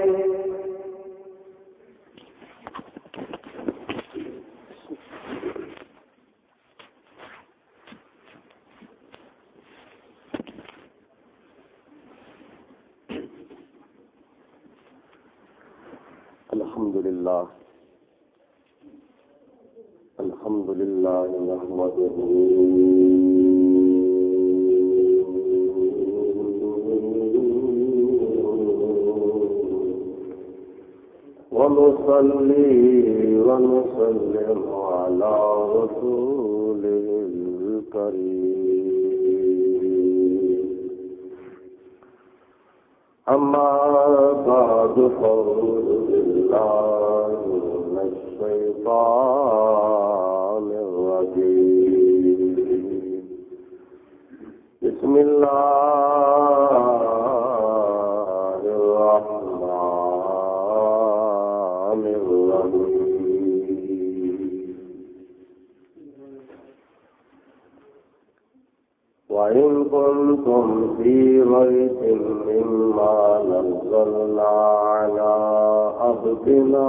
الحمد لله نحمده ونصلي ونسلم على رسوله الكريم أما بعد فأعوذ بالله من الشيطان الرجيم بسم الله الرحمن الرحيم وإن كنتم في ريب مما نزلنا على عبدنا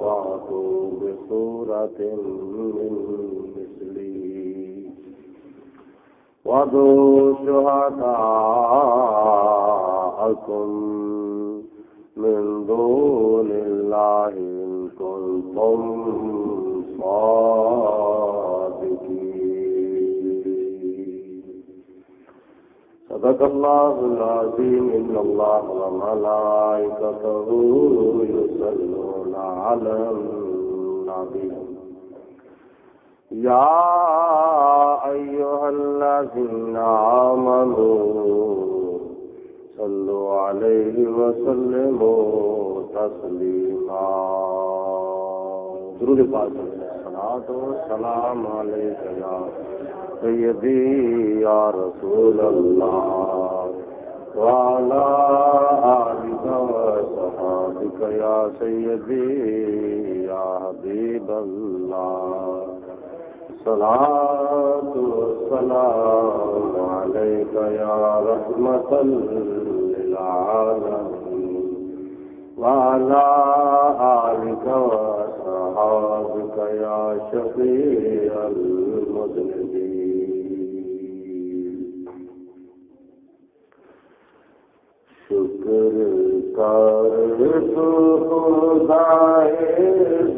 فأتوا بسورة من مثله وادعوا شهداءكم من دون الله إن كنتم صادقين صدق الله العظيم إن الله وملائكته يصلون على النبي يا أيها الذين آمنوا صلوا عليه وسلموا تسليما درود پاک الصلاۃ والسلام علیک یا سیدی یا رسول اللہ وعلى آلك وصحابك يا سيدي يا حبيب الله الصلاة والسلام عليك يا رحمة للعالمين وعلى آلك وصحابك يا شفيع المذنبين شکر کر تو خدائے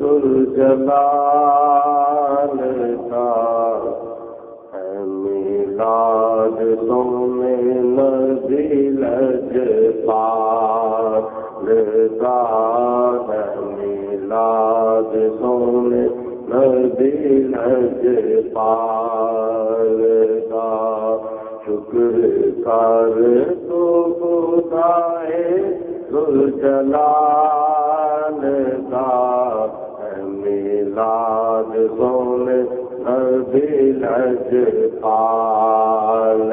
ذوالجلال کا ہے میلاد تم نبی لجپال کا ہے میلاد تم نبی لجپال کا شکر کر تو خدائے ذوالجلال کا ہے میلاد تم نبی لجپال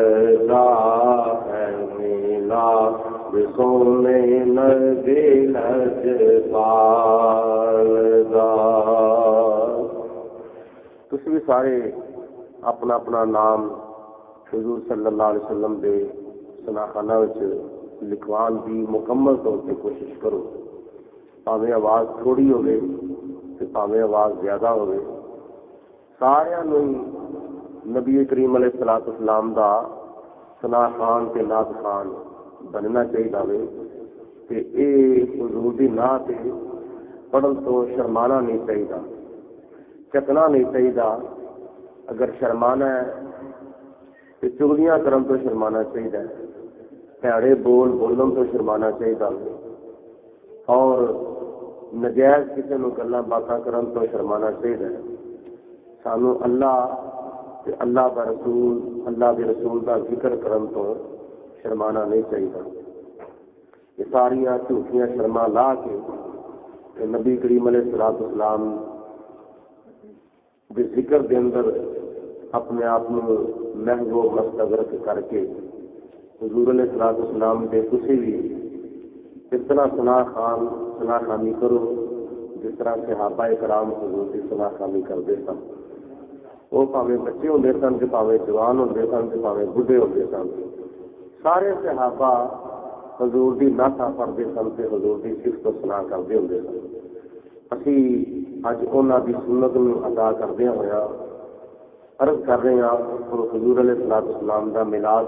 کا ہے میلاد تم نبی لجپال کا. تسی بھی سارے اپنا اپنا نام حضور صلی اللہ علیہ وسلم دے سناخانہ لکھوان دی مکمل طور پہ کوشش کرو. پاویں آواز تھوڑی ہوگی تو پاویں آواز زیادہ ہوگی. سارے نبی کریم علیہ الصلوۃ والسلام دا سناخان تے نعت خان بننا چاہیے کہ اے حضور دی نعت پڑھن تو شرمانا نہیں چاہیے, چکنا نہیں چاہیے. اگر شرمانا ہے تو چگلیاں کرن تو شرمانا چاہیے, پیڑے بول بولن تو شرمانا چاہیے, اور نجائز کسی نو گلاں باتاں کرن تو شرمانا چاہیے. سانو اللہ تے اللہ دا رسول اللہ دے رسول دا ذکر کرن تو شرمانا نہیں چاہیے. یہ ساریاں جھوٹیاں شرما لا کے نبی کریم علیہ الصلوۃ والسلام دے ذکر دے اندر اپنے آپ محو مستغرق کر کے حضور علیہ الصلوۃ والسلام دے کسی بھی اس طرح ثنا خانی کرو جس طرح صحابہ کرام حضور کی ثنا خانی کرتے سن. وہ پاویں بچے ہوندے سن کہ پاویں جوان ہوندے سن کہ پاویں بڈھے ہوندے سن, سارے صحابہ حضور دی نعتاں پڑھتے سن تے حضور دی صفت و ثنا کرتے ہوندے سن۔ اسی اج انہاں دی سنت نوں ادا کردے ہویا عرض کر رہے ہیں حضور علیہ الصلوۃ والسلام دا میلاد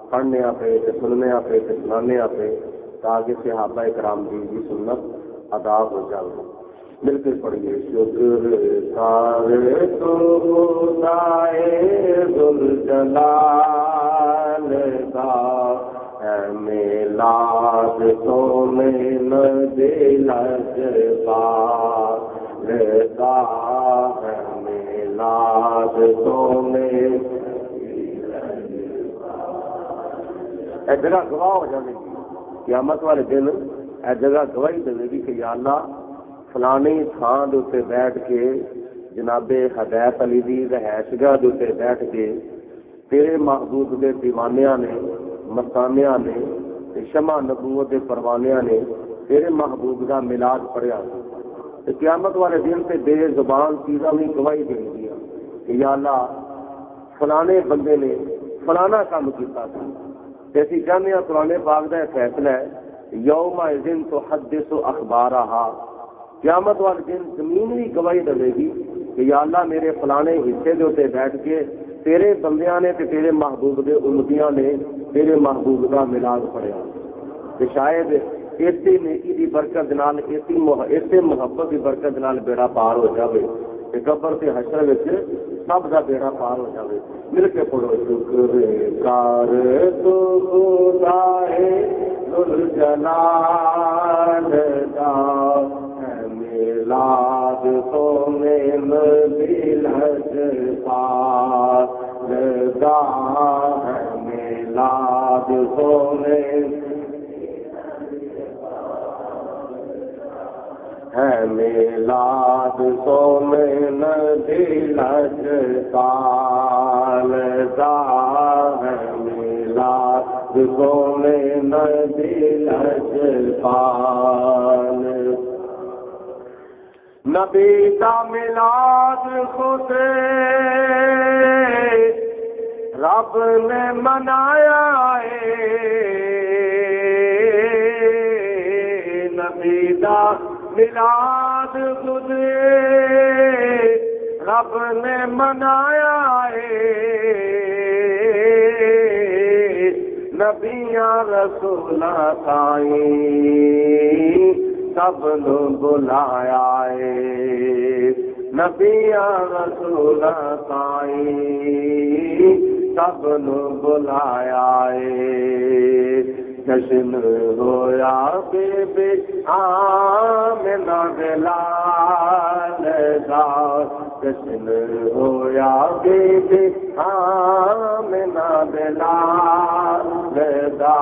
پڑھنے پہ تے سننے پہ تے سنانے پہ تاکہ صحابہ کرام دی سنت ادا ہو جائے۔ مل کے پڑھیے شکر کار تو خدائے ذوالجلال کا ہے میلاد تو میں دل پار کا ہے میلاد تو میں جگہ گواہ ہو جائے گی قیامت والے دن اے جگہ گواہی دے گی کہ یا اللہ فلانی تھان دے بیٹھ کے جناب ہدایت علی دی رہائش گاہ دے بیٹھ کے تیرے محبوب دے دیوانیاں نے مستانیاں نے شمع نبوت دے پروانیاں نے تیرے محبوب دا میلاد پڑھیا تے قیامت والے دن تے بے زبان چیزاں بھی گواہی دیں گی کہ یا اللہ فلانے بندے نے فلانا کام کیتا تھا۔ ایسی چاہتے ہیں قرآن پاک کا فیصلہ ہے یوم الدین تو حدث اخبارہا، قیامت والے دن زمین بھی گواہی دے گی کہ یا اللہ میرے فلانے حصے کے اتنے بیٹھ کے تیرے بندیاں نے تیرے محبوب دے امتیاں نے تیرے محبوب کا میلاد پڑھیا کہ شاید اسی نیکی دی برکت نال اسی محبت دی برکت نال بیڑا پار ہو جاوے کہ قبر تے حشر وچ سب دا بیڑا پار ہو جاوے۔ مل کے پڑھو شکر کار تو خدائے ذوالجلال کا ہے میلاد تو میں دل پار کا ہے میلاد تو میں ہے میلاد تو میں دل پال کا ہے میلاد تو میں دل پال۔ نبی کا میلاد خود رب نے منایا ہے، نبی کا میلاد خود رب نے منایا ہے، نبیاں رسولاں تائیں سب نو بلایا ہے، نبیاں رسولاں تائیں سب نو بلایا ہے۔ جشن ہویا بے بے آمنہ دلال دا، جشن ہویا بے بے آمنہ دلال دا،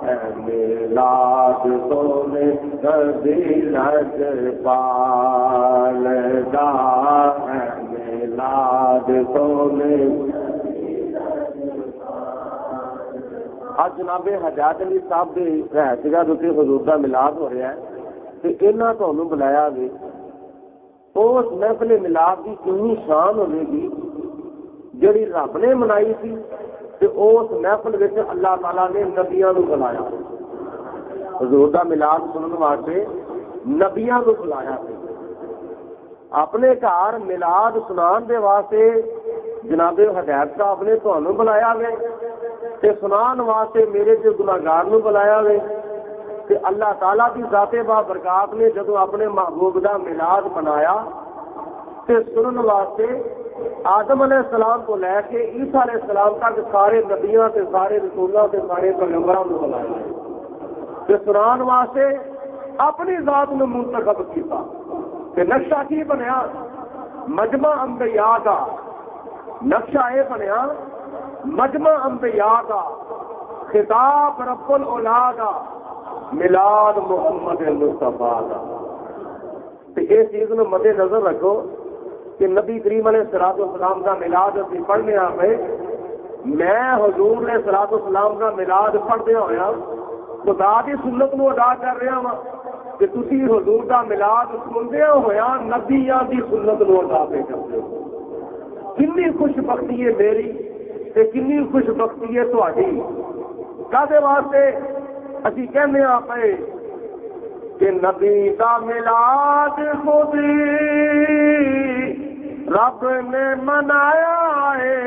اے میلاد تو میں دل پال دا، اے میلاد تو میں۔ آج جناب حجاج علی صاحب کے رہائش گاہ اتنے حضور کا میلاد ہو رہا ہے کہ انہاں تمہیں بلایا گے، اس محفل میلاد کی کنی شان ہوے گی جڑی رب نے منائی تھی کہ اس محفل میں اللہ تعالیٰ نے نبیاں کو بلایا، حضور کا میلاد سننے واسطے نبیاں کو بلایا، اپنے گھر میلاد سنان دے واسطے جناب ہدایت صاحب نے تمہیں بلایا گے تے سنان واسطے میرے جو گناہگار نو بلایا گئے تے اللہ تعالیٰ کی ذات با برکات نے جدو اپنے محبوب کا میلاد منایا تے سنن واسطے آدم علیہ السلام کو لے کے عیسیٰ علیہ السلام تک سارے نبیاں تے سارے رسولاں تے سارے پیغمبراں نو بلایا تے سنان واسطے اپنی ذات نو منتخب کیتا تے نقشہ کی بنیا مجمع انبیاء کا، نقشہ یہ بنیا مجمع انبیاء کا، خطاب رب العلا کا، میلاد محمد مصطفیٰ کا۔ تو اس چیز کو مد نظر رکھو کہ نبی کریم علیہ الصلوۃ والسلام کا میلاد اسی پڑھنے آئے، میں حضور علیہ الصلوۃ والسلام کا میلاد پڑھدے ہویا خدا دی سنت نو ادا کر رہا ہاں کہ تسی حضور کا میلاد سنتے ہویا نبیاں دی سنت نو ادا پہ کرتے ہو۔ کنی خوش بختی ہے میری تے کنی خوش بختی ہے تہاڈی، کدے واسطے اسی کہنے پے کہ نبی دا میلاد خود رب نے منایا ہے،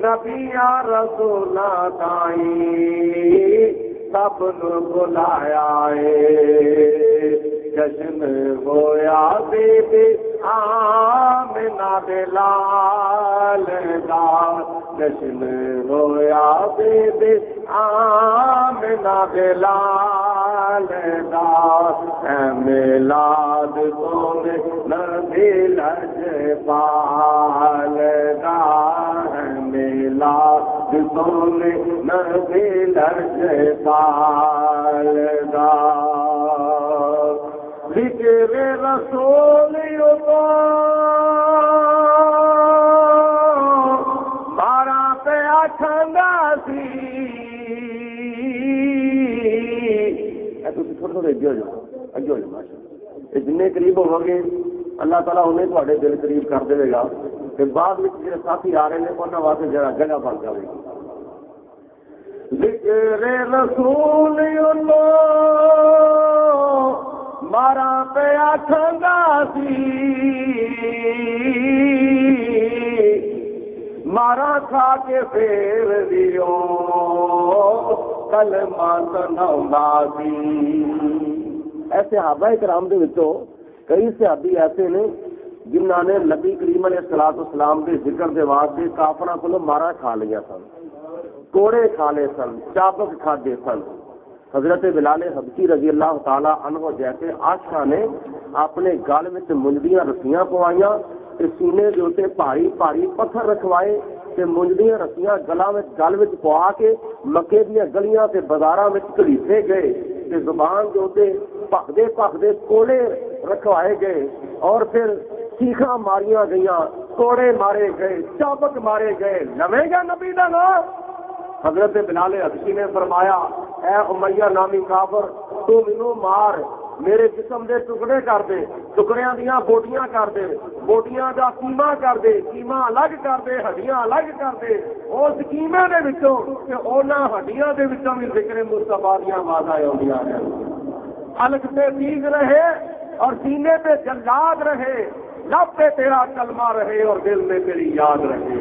نبیاں رسولاں تائیں سب نو بلایا ہے، جشن ہویا بی بی آمنہ دے لال دا، جشن ہویا بی بی آمنہ دے لال دا، اے میلاد سونے نبی لجپال دا، اے میلاد سونے نبی لجپال دا، ذکر رسول کو بارہ پہ آکھندا سی، تھوڑے تھوڑے اگے ہو جاؤ، اگے ہو جاؤ ماشاء اللہ، جن قریب ہو گے اللہ تعالیٰ انہیں تھوڑے دل قریب کر دے گا، پھر بعد میں جڑے ساتھی آ رہے ہیں انہوں واسطے جگہ بن جائے گی۔ ذکر رسول اللہ مارا پہ آکھندا سی، مارا کھا کے پھر دیو کلمہ سناوندا سی۔ ایسے صحابہ کرام دے وچوں کئی صحابی ایسے نے جنہاں نے نبی کریم علیہ الصلوۃ والسلام دے ذکر دے واسطے کافراں کولوں مارا کھا لیا سن، کوڑے کھا لے سن، چابک کھادے سن۔ حضرت بلال حبشی رضی اللہ تعالی عنہ جیسے عاشقاں نے اپنے گل وچ منجدیاں رسیاں پوائیاں تے سینے دے اوتے بھاری بھاری پتھر رکھوائے تے منجدیاں رسیاں گل وچ پوا کے مکے دیاں گلیاں تے بازاراں وچ گھلیسے گئے تے زبان دے اوتے پھکدے کوڑے رکھوائے گئے اور پھر چیخاں ماریاں گئیاں، کوڑے مارے گئے، چابک مارے گئے۔ لویں گا نبی دا نام؟ حضرت بلال حبشی نے فرمایا اے امیہ نامی کافر، تو مینوں مار، میرے جسم دے ٹکڑے کر دے، ٹکڑیاں دیاں بوٹیاں کر دے، بوٹیاں دا کیما کر دے، کیما الگ کر دے، ہڈیاں الگ کر دے، اس کیمے دے وچوں تے انہاں ہڈیاں دے وچوں بھی ذکر مصطفیٰ دیاں آوازاں آؤندیاں ہیں۔ حلق پہ تیغ رہے اور سینے پہ جلاد رہے، لب پہ تیرا کلمہ رہے اور دل میں تیری یاد رہے۔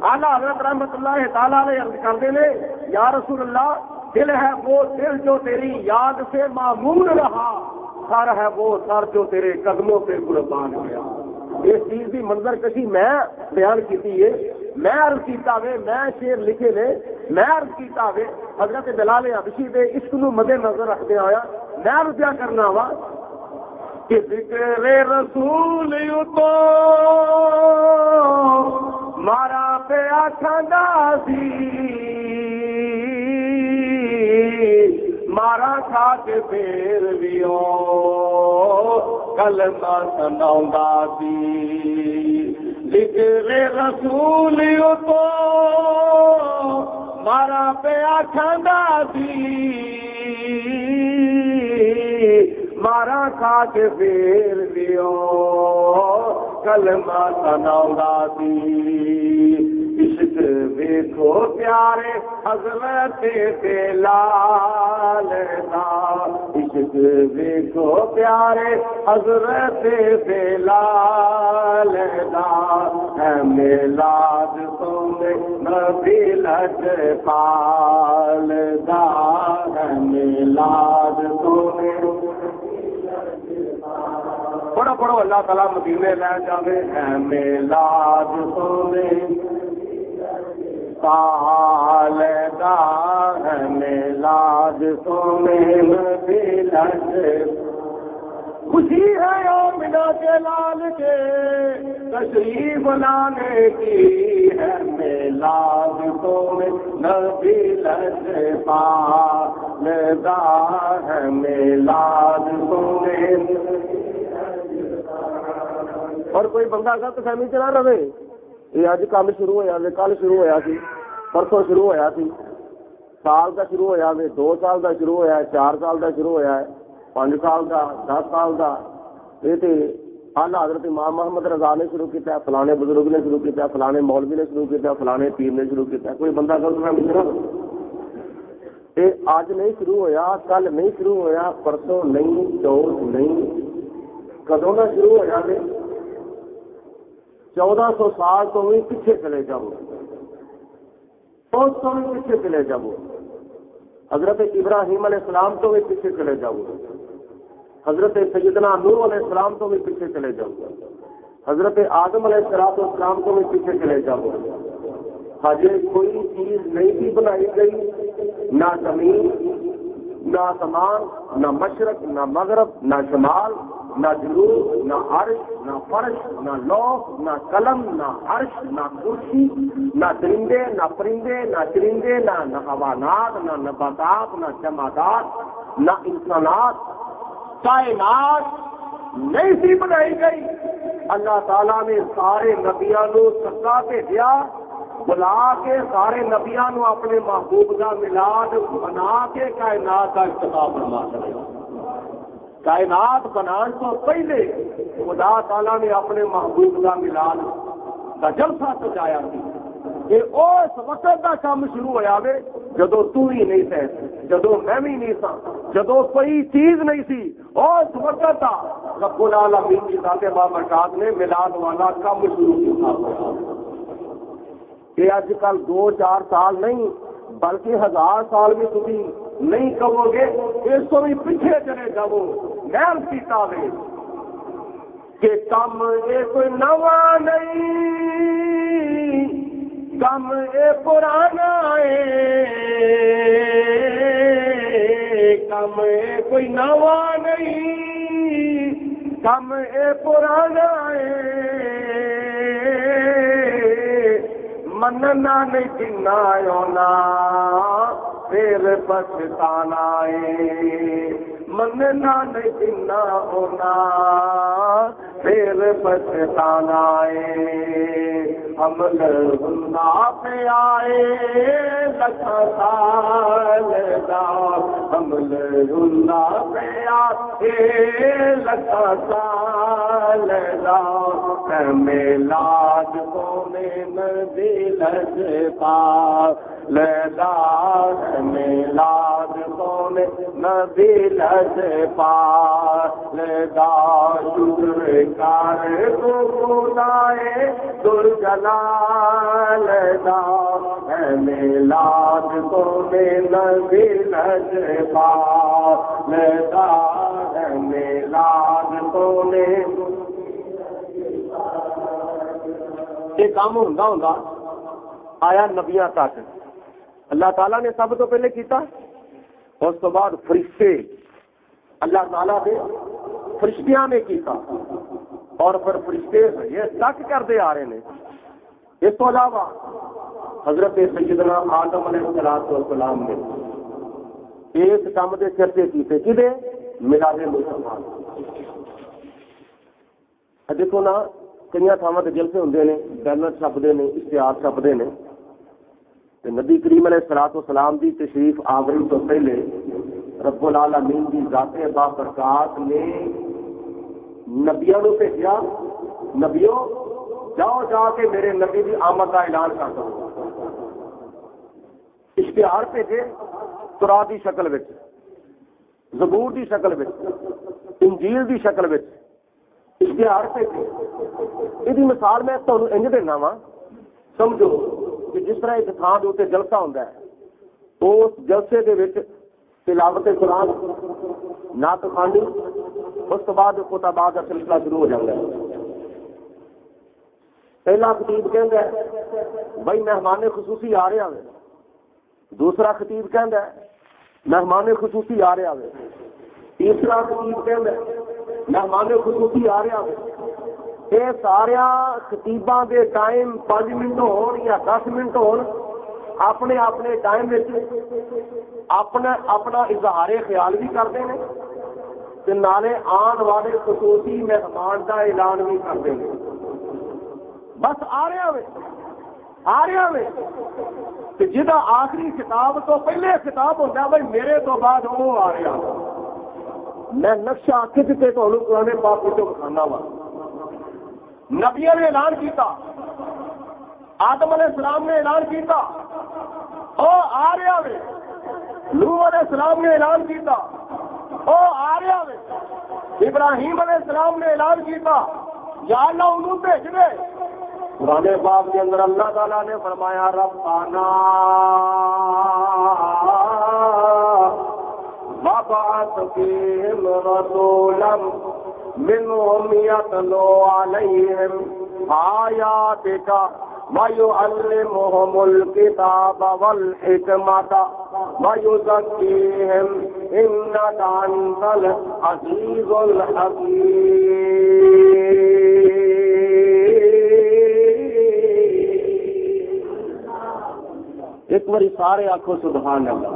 اعلیٰ حضرت رحمت اللہ تعالیٰ علیہ عرض کرتے ہیں یا رسول اللہ، دل ہے وہ دل جو تیری یاد سے معمور رہا، سر ہے وہ سر جو تیرے قدموں پہ قربان گیا۔ اس چیز کی منظر کشی میں بیان کی ہے، میں عرض کیتا وے، میں شعر لکھے نے، میں عرض کیتا وے حضرت بلال حبشی دے عشق نو مد نظر رکھتے آیا میں عرض کیا کرنا وا کہ ذکر رسول تو مارا پہ آکھندا سی، مارا کھا کے پھر ویو کلمہ سناوندا سی۔ ذکر رسول تو مارا پہ آکھندا سی، مارا کھا کے پھر ویو کلمہ سناوندا سی۔ عشق ویکھو پیارے حضرت بلال دا، عشق ویکھو پیارے حضرت بلال دا، اے میلاد سونے نبی لجپال دا، اے میلاد سونے۔ پڑھو پڑھو اللہ تعالیٰ مدینے لے جاوے، اے میلاد سونے پال دا، اے میلاد سونے نبی لجپال۔ خوشی ہے آمنہ کے لال کے تشریف لانے کی، ہے میلاد سونے نبی لجپال دا، ہے میلاد سونے۔ اور کوئی بندہ غلط فہمی چ نہ رہے، یہ اج کام شروع ہوا، کل شروع ہوا سی، پرسوں شروع ہوا سی، سال کا شروع ہوا، 2 سال کا شروع ہوا، 4 سال کا شروع ہوا، 5 سال کا، 10 سال کا، یہ تو آلہ حضرت امام محمد رضا نے شروع کیا، فلانے بزرگ نے شروع کیا، فلانے مولوی نے شروع کیا، فلانے پیر نے شروع کیا. کوئی بندہ غلط فہمی کرا یہ اج نہیں شروع ہویا، کل نہیں شروع ہویا، پرسوں نہیں، چوتھ نہیں، کدوں نہ شروع ہویا نے 1400 سال تو بھی پیچھے چلے جاؤ، بہت تو بھی پیچھے چلے جاؤ. حضرت ابراہیم علیہ السلام تو بھی پیچھے چلے جاؤ، حضرت سیدنا نوح علیہ السلام تو بھی پیچھے چلے جاؤ، حضرت آدم علیہ السلام تو بھی پیچھے چلے جاؤ. حاجی کوئی چیز نہیں تھی بنائی گئی، نہ زمین، نہ آسمان، نہ مشرق، نہ مغرب، نہ شمال، نہ جنوب، نہ عرش، نہ فرش، نہ لوح، نہ قلم، نہ عرش، نہ کرسی، نہ درندے، نہ پرندے، نہ چرندے، نہ حیوانات، نہ نباتات، نہ جمادات، نہ انسانات. کائنات نہیں سی بنائی گئی. اللہ تعالیٰ نے سارے نبیاں نو صدقہ بھیجا، بلا کے سارے نبیاں نو اپنے محبوب کا میلاد بنا کے کائنات کا افتتاح فرما دیا. کائنات بنان تو پہلے خدا تعالیٰ نے اپنے محبوب کا میلاد کا جلسہ سجایا تھی. یہ اس وقت کا کام شروع ہوا وے جدو تو ہی نہیں تھے، جدو میں بھی نہیں تھا، جدو کوئی چیز نہیں تھی. اس وقت کا رب العالمین کی ذات بابرکات نے میلاد والا کام شروع کیا. یہ اج کل 2-4 سال نہیں بلکہ 1000 سال بھی تھی نہیں کہو گے، اس کو بھی پیچھے چلے جاؤ. محل پیتا دے کہ کم یہ کوئی نواں نہیں، کم اے پرانا ہے، کم اے کوئی نواں نہیں، کم اے پرانا ہے. مننا نہیں جنا ہونا پھر پچھتانا ہے، مننا نہیں جنا ہونا پھر پچھتانا ہے. حمل ہندا پہ آئے لکھا سال دا، حمل ہندا پہ آئے لکھا سال دا. میلاد کو میں دل سے پا لدا، میلاد کو میں دل سے پا لدا. شکر کار کو خدائے در جلال دا، میلاد کو میں دل سے پا لدا، میلاد کو میں. یہ کام ہوں آیا نبیاں تک. اللہ تعالیٰ نے سب تو پہلے کیتا، اس تو بعد فرشتے اللہ تعالیٰ نے فرشتیاں نے کیتا، اور پھر فرشتے یہ تک کرتے آ رہے ہیں. اس تو علاوہ حضرت سیدنا آدم علیہ السلام نے اس کام کے چرچے کیتے کدے میلاد مسلمان. دیکھو نا کئی تھاواں تے جلسے ہوندے نے، بینر چھپدے نے، اشتہار چھپدے نے. نبی کریم علیہ السلام کی تشریف آوری تو پہلے رب العالمین کی ذات بابرکات نے نبیوں کو بھیجا، نبیوں جاؤ جا کے میرے نبی کی آمد کا اعلان کر دو. اشتہار بھیجے تورات کی شکل وچ، زبور کی شکل وچ، انجیل کی شکل وچ اشتہار بھیجے. یہ مثال میں تمہیں انج دینا وا، سمجھو کہ جس طرح ایک تھان کے جلسہ ہوتا ہے، اس جلسے کے وچ تلاوت قرآن، نعت خوانی، اس کے بعد خطبات کا سلسلہ شروع ہو جاتا ہے. پہلا خطیب کہندا ہے بھائی مہمان خصوصی آ رہا ہے، دوسرا خطیب کہندا ہے مہمان خصوصی آ رہا ہے، تیسرا خطیب کہندا ہے مہمان خصوصی آ رہا ہے. یہ سارا خطیباں دے ٹائم 5 منٹ ہون یا 10 منٹ ہون، اپنے اپنے ٹائم اپنا اپنا اظہار خیال بھی کرتے ہیں، تے نالے آن والے خصوصی مہمان کا اعلان بھی کرتے ہیں. بس آ رہا ہے کہ جہاں آخری خطاب تو پہلے خطاب ہوتا ہے بھائی میرے تو بعد وہ آ رہا. میں نقشہ کھچ کے تمہیں قرآن پاک کو بکھانا وا. نبیوں نے اعلان کیتا، آدم علیہ السلام نے اعلان کیتا او آ رہا وے، نوح علیہ السلام نے اعلان کیتا او آ رہا وے، ابراہیم علیہ السلام نے اعلان کیتا یا اللہ انہوں بھیج دے۔ قرآن پاک کے اندر اللہ تعالیٰ نے فرمایا ربنا وابعث فیہم رسولا منہم یتلو علیہم آیاتک وَيُعَلِّمُهُمُ الْكِتَابَ وَالْحِكْمَةَ وَيُزَكِّيهِمْ إِنَّكَ أَنْتَ الْعَزِيزُ الْحَكِيمُ۔ ایک بار سارے آنکھوں سبحان اللہ۔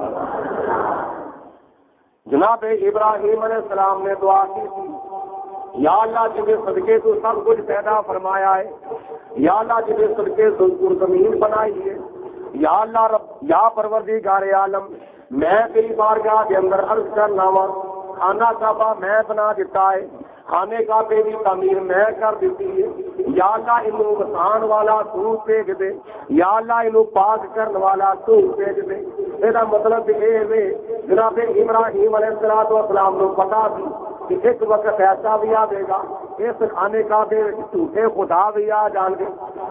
جناب ابراہیم علیہ السلام نے دعا کی تھی یا اللہ جب صدقے تو سب کچھ پیدا فرمایا ہے، یا اللہ جب صدقے تو زمین بنائی ہے، یا اللہ رب یا پروردگار عالم میں تیری بارگاہ کے اندر عرض کرنا وا، خانہ کعبہ میں بنا دیتا ہے، خانے کعبے کی تعمیر میں کر دیتی ہے، یا اللہ انہوں وسان والا تو بھیج دے، یا اللہ انہوں پاک کرنے والا تو بھیج دے۔ یہ مطلب یہ ہے جناب ابراہیم علیہ السلام کو پتا بھی کہ ایک وقت ایسا بھی آ گا اس خانے کعبے جھوٹے خدا بھی آ جان گے،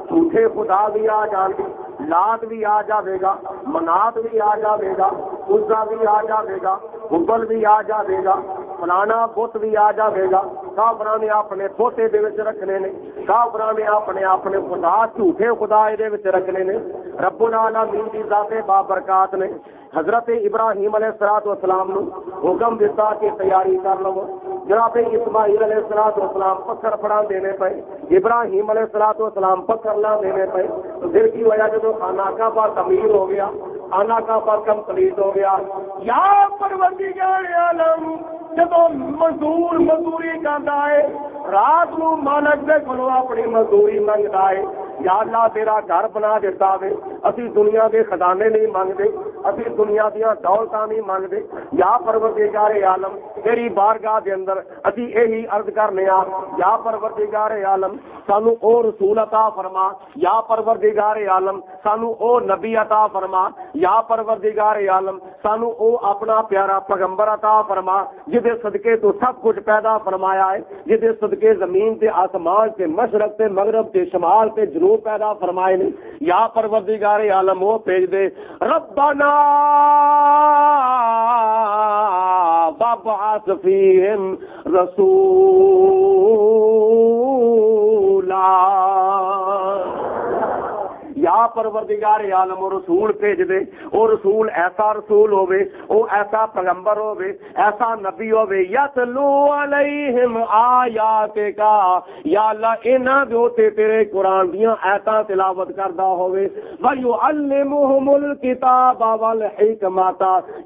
جھوٹے خدا بھی آ جان گے، لات بھی آ جائے گا، منات بھی آ جائے گا، عزا بھی آ جائے گا، حبل بھی آ جائے گا، فلانا بت بھی آ جائے گا۔ کافراں نے اپنے پوتے دے وچ رکھنے نے، کافراں نے اپنے خدا جھوٹے خدا دے وچ رکھنے نے۔ رب العالمین دی ذات بابرکات نے حضرت ابراہیم علیہ السلام نو حکم دیتا کہ تیاری کر لو۔ جناب اسماعیل علیہ السلام پتھر پڑا دینے پے، ابراہیم علیہ السلام پتھر لا دینے پے، تو دل کی وجہ جب خانہ کعبہ تعمیر ہو گیا، خانہ کعبہ کمپلیٹ ہو گیا، یا پروردگار عالم جب مزدوری کرتا ہے، رات نو مالک دے کولوں اپنی مزدوری منگتا ہے، یا اللہ تیرا گھر بنا دیتا وے، اسی دنیا کے خزانے نہیں منگتے، اسی دنیا دیا دولتاں نہیں منگتے، یا پروردگار عالم تیری بارگاہ دے اندر اسی یہی عرض کرنے آ، یا پروردگار عالم سانو او رسول عطا فرما، یا پروردگار عالم سانو او نبی عطا فرما، یا پروردگار عالم سانو او اپنا پیارا پیغمبر عطا فرما جدے صدقے تو سب کچھ پیدا فرمایا ہے، جدے صدقے زمین تے آسمان تے مشرق تے مغرب تے شمال تے جنوب پیدا فرمائے نے، یا پروردگار عالم وہ بھیج دے ربنا وابعث فیہم رسولا، یا پروردگار عالم رسول بھیج دے، او رسول ایسا رسول ہوے، او ایسا پیغمبر ہوے، ایسا نبی ہوے، یتلو علیہم آیاتک، یا اللہ انہاں دے اوتے تیرے قرآن دیاں آیاتاں تلاوت کردا ہوے، ویعلمہم الکتاب والحکمت،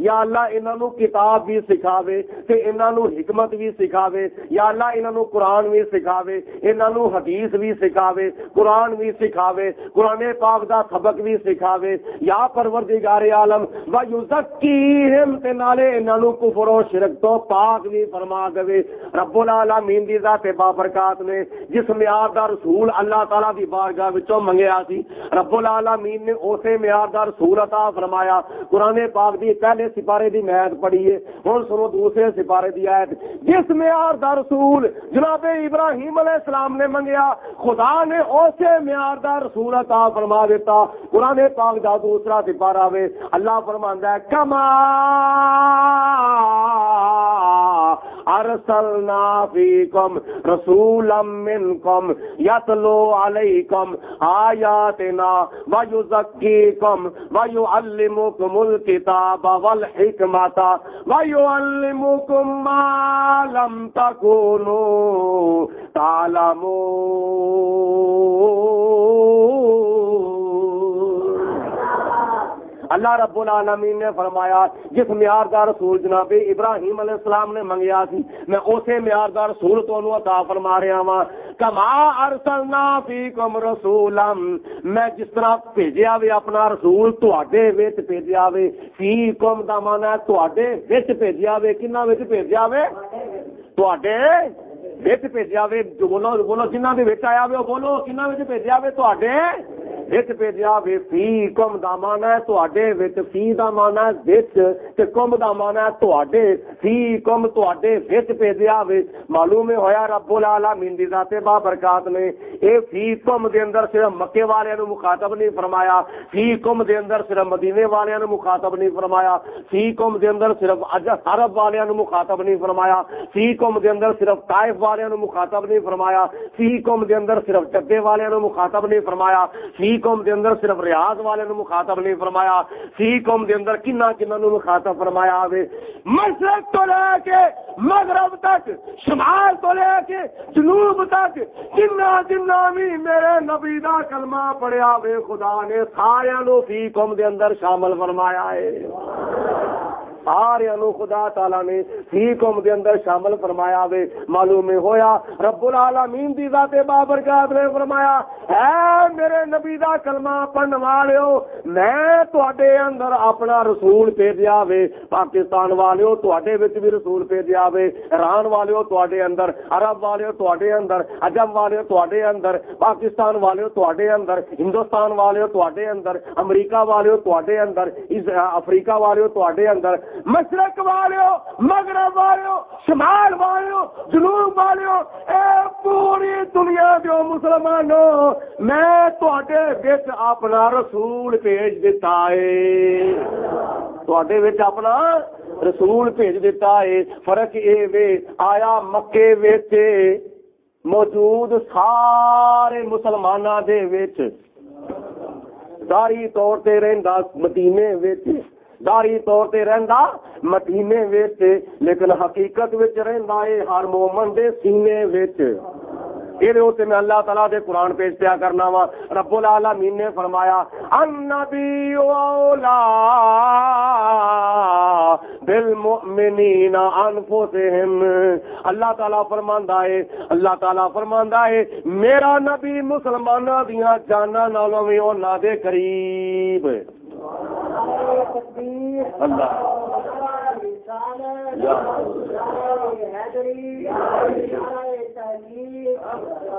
یا اللہ انہاں نو کتاب بھی سکھاوے تے انہاں نو حکمت بھی سکھاوے، یا اللہ انہاں نو قرآن بھی سکھاوے، انہاں نو حدیث بھی سکھاوے، قرآن بھی سکھاوے، قرآن پاک دا سبق بھی سکھاوے، یا پروردگار عالم ویزکیہم تے نالے انہاں نو کفر و شرک تو پاک بھی فرما دے۔ رب العالمین دی ذات بابرکات نے جس معیار دا رسول اللہ تعالی دی بارگاہ وچوں منگیا سی، رب العالمین نے اسی معیار دا رسول عطا فرمایا۔ قرآن پاک دی پہلے سپارے دی آیت پڑھیے، ہن سنو دوسرے سپارے دی آیت۔ جس معیار دا رسول جناب ابراہیم علیہ السلام نے منگیا، خدا نے اسی معیار دا رسول عطا فرما دیتا۔ قرآن پاک دا دوسرا سپارہ وے، اللہ فرماندا ہے کما ارسلنا فیکم رسولا منکم یتلو علیکم آیاتنا ویزکیکم ویعلمکم الکتاب والحکمت ویعلمکم ما لم تکونوا تعلمون۔ اللہ رب العالمین نے فرمایا جس معیار دا رسول جناب ابراہیم علیہ السلام نے منگیا سی، میں اسی معیار دا رسول تانوں عطا فرما رہا ہاں۔ کما ارسلنا فیکم رسولا، میں جس طرح بھیجیا وے اپنا رسول تواڈے وچ بھیجیا وے، فیکم دا معنی ہے تواڈے وچ بھیجیا وے، کناں وچ بھیجیا وے؟ تواڈے وچ بھیجیا وے، جو بولو بولو جنہاں دے وچ آیا وے بولو کنہاں وچ بھیجیا وے، تواڈے وچ بھیجیا وے۔ فی کم دا مانا ہے تواڈے وچ، فی دا مانا ہے وچ تے کم دا مانا ہے تواڈے، فی کم تواڈے وچ بھیجیا وے۔ معلوم ہویا رب العالمین دی ذات بابرکات نے اے فی کم دے اندر صرف مکے والےاں نو مخاطب نہیں فرمایا، فی کم دے اندر صرف مدینے والےاں نو مخاطب نہیں فرمایا، فی کم دے اندر صرف عرب والےاں نو مخاطب نہیں فرمایا، فی کم دے اندر صرف طائف والےاں نو مخاطب نہیں فرمایا، فی کم دے اندر صرف جدے والےاں نو مخاطب نہیں فرمایا، فی کم دے اندر صرف ریاض والےاں نو مخاطب نہیں فرمایا، فی کم دے اندر کنہ نو مخاطب فرمایا وے۔ مشرق تو لے کے مغرب تک، شمال تو لے کے جنوب تک، جنہ بھی میرے نبی دا کلمہ پڑھیا وے خدا نے سارے نو فی کم دے اندر شامل فرمایا ہے، سارے نو خدا تعالی نے فی کم دے اندر شامل فرمایا وے۔ معلوم ہویا رب العالمین دی ذات بابرکات نے فرمایا اے میرے نبی دا کلمہ پڑھن والےو، میں تواڈے اندر اپنا رسول بھیجیا وے۔ پاکستان والےو تواڈے وچ بھی رسول بھیجیا وے، ایران والےو تواڈے اندر، عرب والےو تواڈے اندر، عجم والےو تواڈے اندر، پاکستان والےو تواڈے اندر، ہندوستان والےو تواڈے اندر، امریکہ والےو تواڈے اندر، افریقہ والےو تواڈے اندر، مشرق والےو، مغرب والےو، شمال والےو، جنوب والےو، اے پوری دنیا دیو مسلمانوں، میں تواڈے وچ اپنا رسول بھیج دیتا ہے، تواڈے وچ اپنا رسول بھیج دیتا ہے۔ فرق اے وے آیا مکے وچ موجود سارے مسلماناں دے وچ ظاہری طور تے رہندا مدینے وچ، ظاہری طور تے رہندا مدینے وچ، لیکن حقیقت وچ رہندا ہے ہر مومن دے سینے وچ۔ یہ میں اللہ تعالیٰ دے قرآن پیش پیا کرنا وا۔ رب العالمین نے فرمایا النبی اولا بالمؤمنین انفسہم، اللہ تعالیٰ فرماندا ہے، اللہ تعالیٰ فرماندا ہے میرا نبی مسلماناں دیاں جاناں نالوں وی انہاں دے قریب۔ اللہ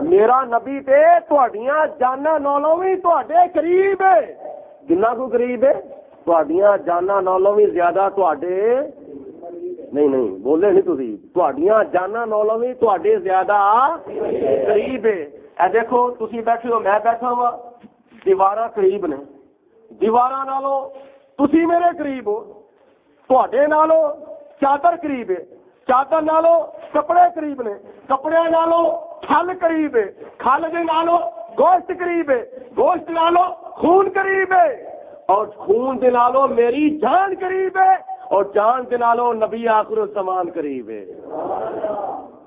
میرا نبی تے تہاڈیاں جاناں نالوں وی تہاڈے قریب ہے۔ کنا کو قریب ہے؟ تہاڈیاں جاناں نالوں وی زیادہ تہاڈے نہیں بولے نہیں تسی، تہاڈیاں جاناں نالوں وی تہاڈے زیادہ قریب ہے۔ اے دیکھو تسی بیٹھے ہو، میں بیٹھا ہوا، دیواراں قریب نے، دیواراں نالوں تسی میرے قریب ہو، تہاڈے نالوں چادر قریب ہے، چادر نالوں کپڑے قریب نے، کپڑے نالوں کھل قریب ہے، کھل دے نالوں گوشت قریب ہے، گوشت نالوں خون قریب ہے، اور خون دے نالوں میری جان قریب ہے، اور جان دے نالوں نبی آخر الزمان قریب ہے۔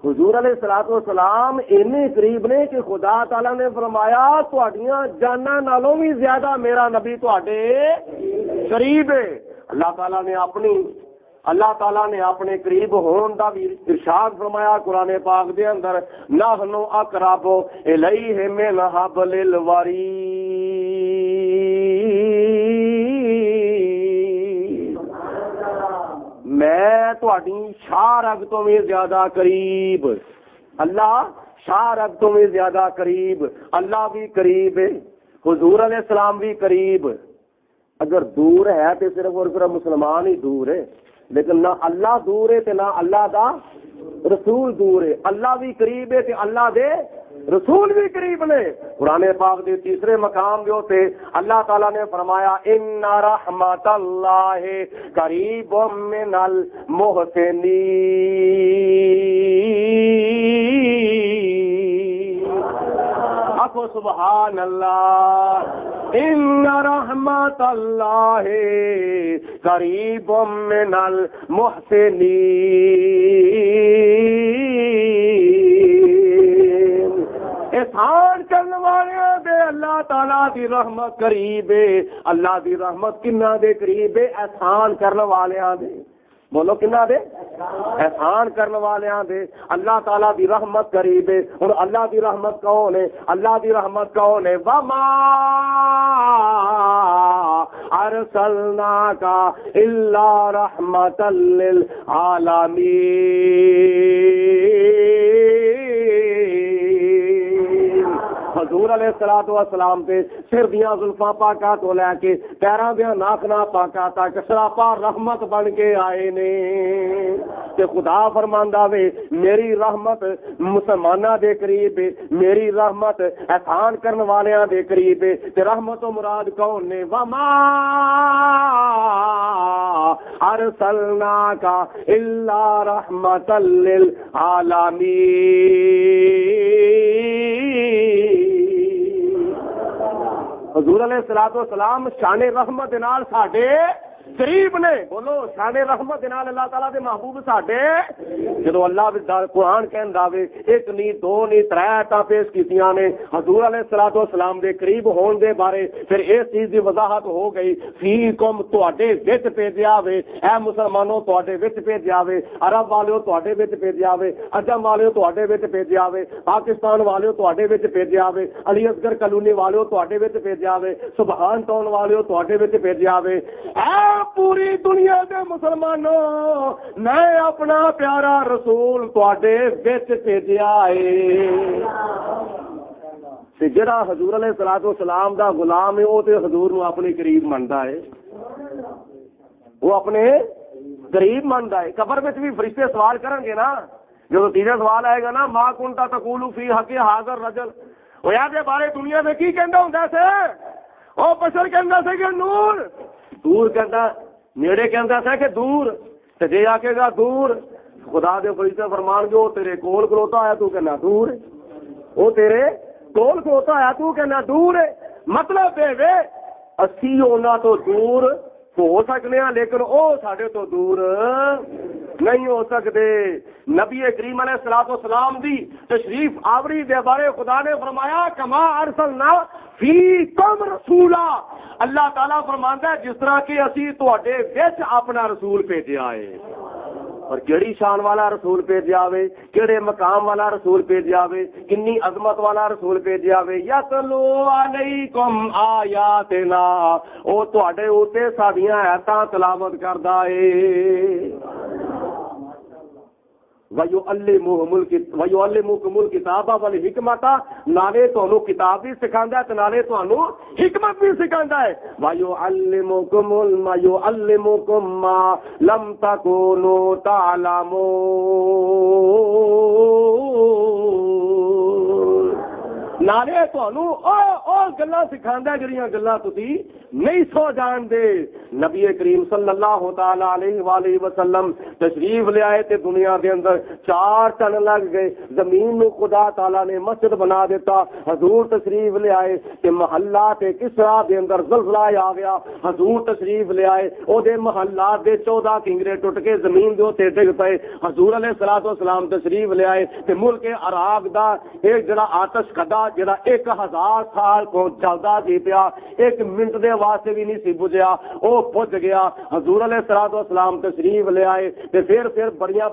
حضور علیہ الصلوۃ والسلام اتنے قریب نے کہ خدا تعالیٰ نے فرمایا تہاڈیاں جاناں نالوں بھی زیادہ میرا نبی تہاڈے قریب ہے۔ اللہ تعالیٰ نے اپنے قریب ہون دا بھی ارشاد فرمایا قرآن پاک دے اندر، نحن اقرب الیہ من حبل الورید، میں تہاڈی شاہ رگ تو بھی زیادہ قریب، اللہ شاہ رگ تو بھی زیادہ قریب، اللہ بھی قریب ہے، حضور علیہ السلام بھی قریب۔ اگر دور ہے تو صرف اور صرف مسلمان ہی دور ہے، لیکن نہ اللہ دور ہے تو نہ اللہ دا رسول دور ہے۔ اللہ بھی قریب ہے تو اللہ دے رسول بھی قریب نے۔ قرآن پاک دے تیسرے مقام جو تے اللہ تعالیٰ نے فرمایا ان رحمت اللہ قریب من المحسنین، آخو سبحان اللہ، ان رحمت اللہ قریب من المحسنین، احسان کرنے والے دے اللہ تعالیٰ دی رحمت قریب ہے۔ اللہ دی رحمت کنہ دے قریب ہے؟ احسان کرنے والے دے، بولو کنہ دے؟ احسان کرنے والوں دے اللہ تعالیٰ دی رحمت قریب ہے۔ اور اللہ دی رحمت کون ہے؟ اللہ دی رحمت کون ہے؟ وما ارسلناک الا رحمتا للعالمین، حضور علیہ الصلوۃ والسلام تے سر دیاں زلفاں پاکاں تو لے کے پیراں دیاں ناخنا پاکاں تک سراپا رحمت بن کے آئے نے تے خدا فرماندا وے میری رحمت مسلماناں دے قریب ہے، میری رحمت احسان کرن والیاں دے قریب ہے تے رحمت و مراد کون نے وما ارسلناک الا رحمتا للعالمین۔ حضور علیہ الصلوۃ والسلام شان رحمت نال ساڈے قریب نے، بولو شان رحمت نال اللہ تعالیٰ دے محبوب ساڈے جدو اللہ قرآن کہندا وے ایک نہیں دو نہیں ترے آیتاں پیش کیتیاں نے حضور علیہ الصلوۃ والسلام دے قریب ہون دے بارے، پھر اس چیز دی وضاحت ہو گئی فیکم تواڈے وچ بھیجیا وے، اے مسلمانوں تواڈے وچ بھیجیا وے، عرب والےو تواڈے وچ بھیجیا وے، عجم والےو تواڈے وچ بھیجیا وے، پاکستان والےو تواڈے وچ بھیجیا وے، علی اصغر کالونی والےو تواڈے وچ بھیجیا وے، سبحان ٹاؤن والےو تواڈے وچ بھیجیا وے۔ اے پوری دنیا دے مسلمانوں میں اپنا پیارا رسول تواڈے وچ بھیجیا ہے۔ تے جڑا حضور علیہ الصلوۃ والسلام دا غلام ہے وہ تے حضور نو اپنے قریب مندا ہے، وہ اپنے قریب مندا ہے۔ قبر وچ بھی فرشتے سوال کرن گے نا، جو تیسرا سوال آئے گا نا ما کنت تقول فی حق ھذا الرجل، وہ یا دے بارے دنیا میں کی کہندا ہوندا سی، او بشر کہندا سی کہ نور، دور کہندا نیڑے کہندا سی کہ دور، تے جے آکے گا دور خدا دے فرشتے فرمان گے وہ تیرے کول کھلوتا آیا تو کہنا دور ہے، وہ تیرے کول کھلوتا آیا تو کہنا دور ہے۔ مطلب اے وے اسی انہاں تو دور ہو سکنے ہاں لیکن او ساڈے تو دور نہیں ہو سکتے۔ نبی کریم علیہ الصلوۃ والسلام دی تشریف آوری دے بارے خدا نے فرمایا کما ارسلنا فیکم رسولا، اللہ تعالیٰ فرماندا ہے جس طرح کہ اسی تواڈے وچ اپنا رسول بھیجیا ہے۔ اور کیڑی شان والا رسول بھیجیا وے، کیڑے مقام والا رسول بھیجیا وے، کنی عظمت والا رسول بھیجیا وے، یتلو علیکم آیاتنا، او تواڈے اوتے ساڈیاں آیاتاں تلاوت کردا ہے۔ وَيُعَلِّمُكُمُ الْكِتَابَ وَالْحِكْمَةَ، نالے تانوں کتاب بھی سکھاندا ہے تے نالے تانوں حکمت بھی سکھاندا ہے۔ وَيُعَلِّمُكُم مَّا لَمْ تَكُونُوا تَعْلَمُونَ، نالے تانوں او گلاں سکھاندا ہے جڑیاں گلاں تسی نہیں سو جان دے۔ نبی کریم صلی اللہ تعالی علیہ وآلہ وسلم تشریف لے آئے تے دنیا دے اندر 4 ٹن لگ گئے، زمین نو خدا تعالی نے مسجد بنا دیتا۔ حضور تشریف لے آئے تے محلات کسرا دے اندر زلزلہ آ گیا، حضور تشریف لے آئے او دے محلات دے 14 کنگرے ٹوٹ کے زمین دے اوتے ڈگ پئے۔ حضور علیہ الصلوۃ والسلام تشریف لے آئے تے ملک عراق دا ایک جڑا آتش کدا جڑا 1000 سال کو چلدا سی پیا، 1 منٹ دے واسطے بھی نہیں سی بجھیا، او بجھ گیا۔ حضور علیہ الصلوۃ والسلام تشریف لے آئے تے پھر بڑیاں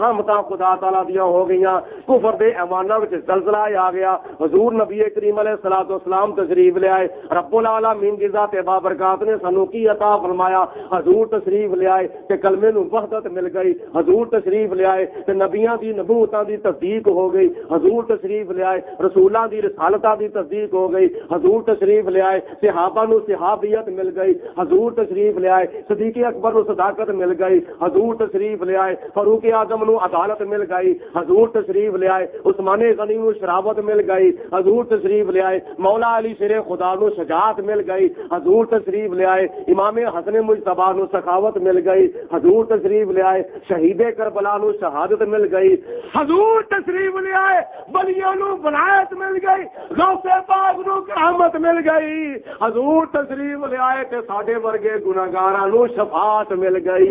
رحمتاں خدا تعالی دیاں ہو گئیاں، کفر دے ایواناں وچ زلزلہ آ گیا۔ حضور نبی کریم علیہ الصلوۃ والسلام تشریف لے آئے، رب العالمین کی ذات بابرکات نے سانو کی عطا فرمایا، حضور تشریف لے آئے تے کلمے نو وحدت مل گئی، حضور تشریف لے آئے تے نبیاں دی نبوتاں دی تصدیق ہو گئی، حضور تشریف لے آئے رسولاں دی رسالتاں دی تصدیق ہو گئی، حضور تشریف لے آئے صحابہ نو صحابیت مل گئی، حضور تشریف لے آئے صدیق اکبر نو صداقت مل گئی، حضور تشریف لے آئے فاروق اعظم نو عدالت مل گئی، حضور تشریف لے آئے عثمان غنی نو شرافت مل گئی، حضور تشریف لے آئے مولا علی شیر خدا نو شجاعت مل گئی، حضور تشریف لے آئے امام حسن مجتبی نو سخاوت مل گئی، حضور تشریف لے آئے شہید کربلا نو شہادت مل گئی، حضور تشریف لے آئے بلیاں نو ولایت مل گئی، غوث پاک نو کرامت مل گئی، حضور تشریف لے آئے تے ساڈے ورگے گناہگاراں نو شفاعت مل گئی۔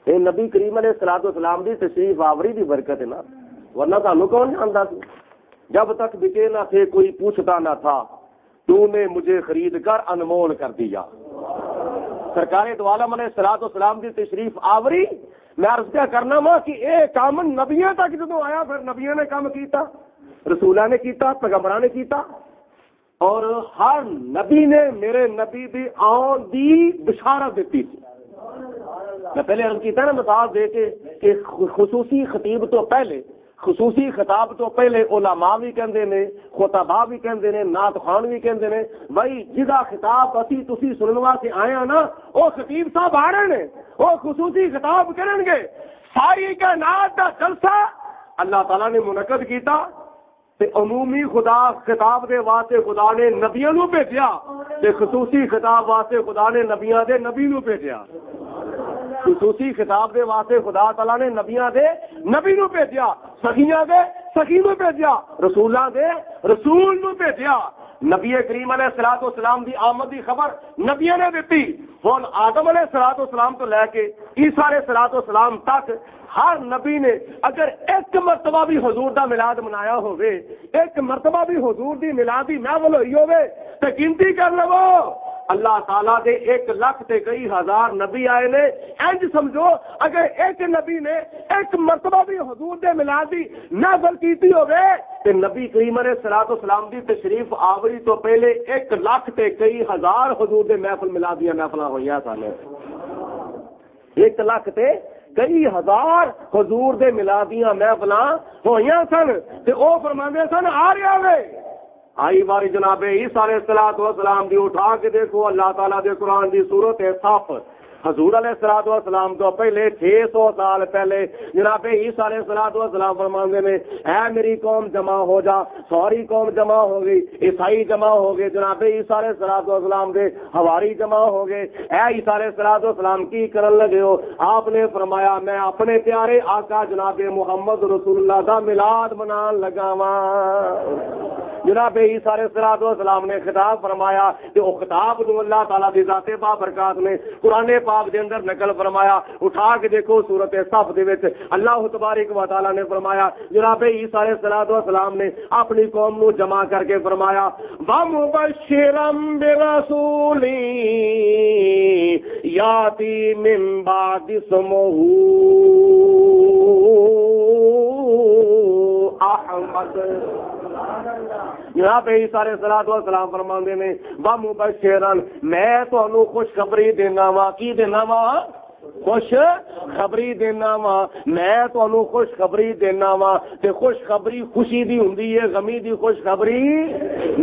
اے نبی کریم علیہ الصلوۃ والسلام دی تشریف آوری دی برکت ہے نا، ورنہ تانوں کون جاندا سی؟ جب تک بکے نہ تھے کوئی پوچھتا نہ تھا، تو نے مجھے خرید کر انمول کر دیا۔ سرکار دو عالم علیہ الصلوۃ والسلام دی تشریف آوری میں عرض کیا کرنا وا کہ اے کام نبیوں تک جدوں آیا پھر نبیوں نے کام کیتا، رسولاں نے کیتا، پیغمبراں نے کیتا، اور ہر نبی نے میرے نبی دی آن دی بشارت دیتی تھی۔ میں پہلے عرض کیتا نا مثال دے کے کہ خصوصی خطیب تو پہلے خصوصی خطاب تو پہلے علماء بھی کہندے نے، خطباء بھی کہندے نے، نعت خوان بھی کہندے نے، بھائی جہاں خطاب اسی تسی سنن واسطے آئے ہیں نا، وہ خطیب صاحب آ رہے ہیں، وہ خصوصی خطاب کرن گے۔ ساری کائنات کا جلسہ اللہ تعالیٰ نے منعقد کیتا تے عمومی خطاب دے واسطے خدا نے نبیوں نو بھیجیا تے خصوصی خطاب واسطے خدا نے نبیاں دے نبی نو بھیجیا۔ خصوصی خطاب دے واسطے خدا تعالیٰ نے نبیاں دے نبی نو بھیجیا، سخیاں دے سخی نو بھیجیا، رسولاں دے رسول نو بھیجیا۔ نبی کریم علیہ الصلوۃ والسلام دی آمد دی خبر نبیوں نے دیتی۔ ہن آدم علیہ الصلوۃ والسلام تو لے کے عیسیٰ علیہ الصلوۃ والسلام تک ہر نبی نے اگر ایک مرتبہ بھی حضور دا میلاد منایا ہوئے، ایک مرتبہ بھی حضور دی میلادی محفل ہوئی ہوئے تے گنتی کر لو، اللہ تعالیٰ دے 1,00,000 تے کئی ہزار نبی آئے نے۔ انج سمجھو اگر ایک نبی نے ایک مرتبہ بھی حضور دے میلادی محفل کیتی ہوئے تے نبی کریم علیہ الصلوۃ والسلام دی تشریف آوری تو پہلے 1,00,000 تے کئی ہزار حضور دے محفل میلادیاں محفلاں ہوئیاں سن۔ 1,00,000 تے کئی ہزار حضور دے میلادیاں محفلاں ہوئیاں سن تے او فرماندے سن آ رہا وے۔ آئی باری جناب عیسیٰ علیہ الصلوۃ والسلام دی اٹھا کے دیکھو اللہ تعالیٰ دے قرآن دی سورت صف، حضور علیہ الصلوۃ والسلام تو پہلے 600 سال پہلے جناب عیسیٰ علیہ الصلوۃ والسلام فرماندے نے اے میری قوم جمع ہو جا، ساری قوم جمع ہو گئی، عیسائی جمع ہو گئے، جناب عیسیٰ علیہ الصلوۃ والسلام دے حواری جمع ہو گئے۔ اے عیسیٰ علیہ الصلوۃ والسلام کی کرن لگے ہو؟ آپ نے فرمایا میں اپنے پیارے آقا جناب محمد رسول اللہ دا میلاد منان لگا واں۔ جناب عیسیٰ علیہ الصلوۃ والسلام نے خطاب فرمایا تے او خطاب نو اللہ تعالیٰ دی ذات بابرکات نے قرآن پاک دے اندر نقل فرمایا۔ اٹھا کے دیکھو سورۃ صف دے وچ اللہ تبارک و تعالیٰ نے فرمایا، جناب عیسیٰ علیہ الصلوۃ والسلام نے اپنی قوم نو جمع کر کے فرمایا وَمُبَشِّرًا بِرَسُولٍ یَأْتِی مِن بَعْدِ اسْمُهُ احمد۔ جناب عیسیٰ علیہ الصلوۃ والسلام فرماندے نے وَمُبَشِّرًا میں تانوں خوشخبری دینا وا، کی دینا وا؟ خوش خبری دینا وا، میں تانوں خوشخبری دینا وا تے خوشخبری خوشی دی ہوندی ہے، غمی دی خوشخبری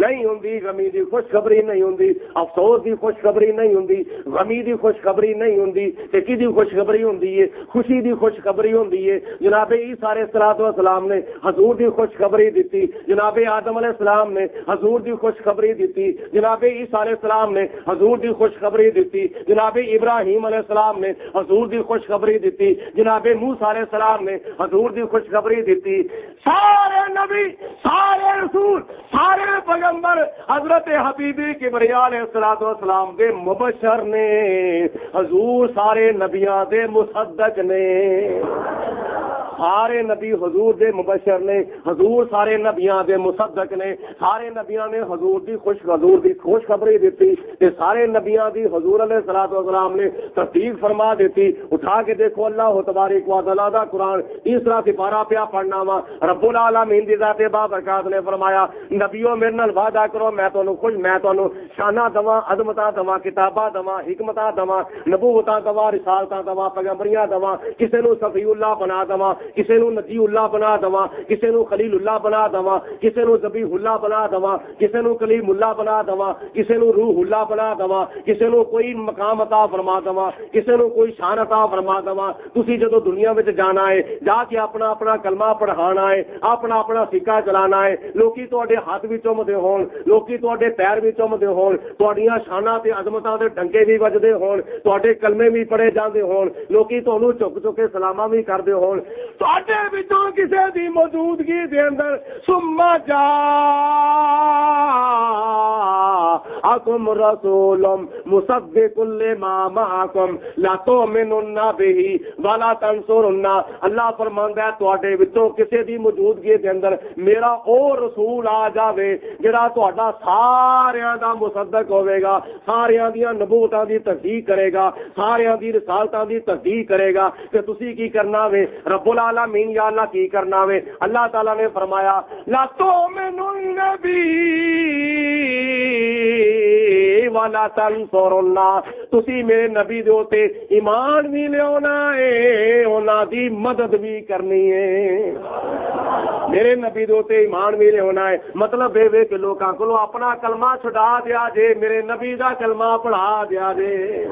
نہیں ہوندی، غمی دی خوشخبری نہیں ہوندی، افسوس دی خوشخبری نہیں ہوندی، غمی دی خوشخبری نہیں ہوندی تے کی دی خوشخبری ہوندی ہے؟ خوشی دی خوشخبری ہوندی ہے۔ جناب عیسیٰ علیہ الصلوۃ والسلام نے حضور دی خوشخبری دیتی، جناب آدم علیہ السلام نے حضور دی خوشخبری دیتی، جناب عیسیٰ علیہ السلام نے حضور دی خوشخبری دیتی، جناب ابراہیم علیہ السلام نے حضور دی خوشخبری دیتی، جناب موسیٰ علیہ السلام نے حضور دی خوشخبری دیتی۔ سارے نبی، سارے رسول، سارے پیغمبر حضرت حبیبی کبریا علیہ الصلوۃ والسلام دے مبشر نے، حضور سارے نبیاں دے مصدق نے۔ سارے نبی حضور دے مبشر نے، حضور سارے نبیاں دے مصدق نے، سارے نبیاں نے حضور دی خوشخبری دیتی تے سارے نبیاں دی حضور علیہ الصلوۃ والسلام نے تصدیق فرما دیتی۔ اٹھا کے دیکھو اللہ تبارک و تعالیٰ دا قرآن تیسرا سپارہ پیا پڑھنا وا، رب العالمین دی ذات بابرکات نے فرمایا نبیوں میرے نال وعدہ کرو میں تانوں شاناں دواں، عظمتاں دواں، کتاباں دواں، حکمتاں دواں، نبوتاں دواں، رسالتاں دواں، پیغمبریاں دواں، کسے نو صفی اللہ بنا دواں، کسے نو نجی اللہ بنا دواں، کسے نو خلیل اللہ بنا دواں، کسے نو ذبیح اللہ بنا دواں، کسے نو کلیم اللہ بنا دواں، کسے نو روح اللہ بنا دواں، کسے نو کوئی مقام عطا فرما دواں، کسے نو کوئی شان عطا فرما دواں۔ تسی جدو دنیا وچ جانا ہے جا کے اپنا اپنا کلمہ پڑھانا ہے، اپنا اپنا سکہ چلانا ہے، لوکی تواڈے ہاتھ وچ چومدے ہون، لوکی تواڈے پیر وچ چومدے ہون، تواڈیاں شاناں تے عظمتاں دے ڈنگے بھی وجدے ہون، تواڈے کلمے بھی پڑھے جاندے ہون، لوکی تانوں چک چک کے سلاماں بھی کردے ہون، تواڈے وچوں کسے دی موجودگی دے اندر سما جا اکم رسول مصدق لما معکم لا تؤمنن به ولا تنصرن۔ اللہ فرماندا ہے تواڈے وچوں کسے دی موجودگی دے اندر میرا او رسول آ جاوے جڑا تہاڈا ساریاں دا مصدق ہوے گا، ساریاں دیاں نبوتاں دی تصدیق کرے گا، ساریاں دی رسالتاں دی تصدیق کرے گا تے تسی کی کرنا وے؟ رب العالمین یا اللہ کی کرنا وے؟ اللہ تعالیٰ نے فرمایا لا تؤمنن به علیہ ولا تنصرنا تسی میرے نبی دے اوتے ایمان بھی لیاونا ہے انہاں دی مدد بھی کرنی ہے میرے نبی دے اوتے ایمان بھی لیاونا ہے مطلب اے کہ لوکاں کولوں اپنا کلمہ چھڈا دیا جے میرے نبی دا کلمہ پڑھا دیا جے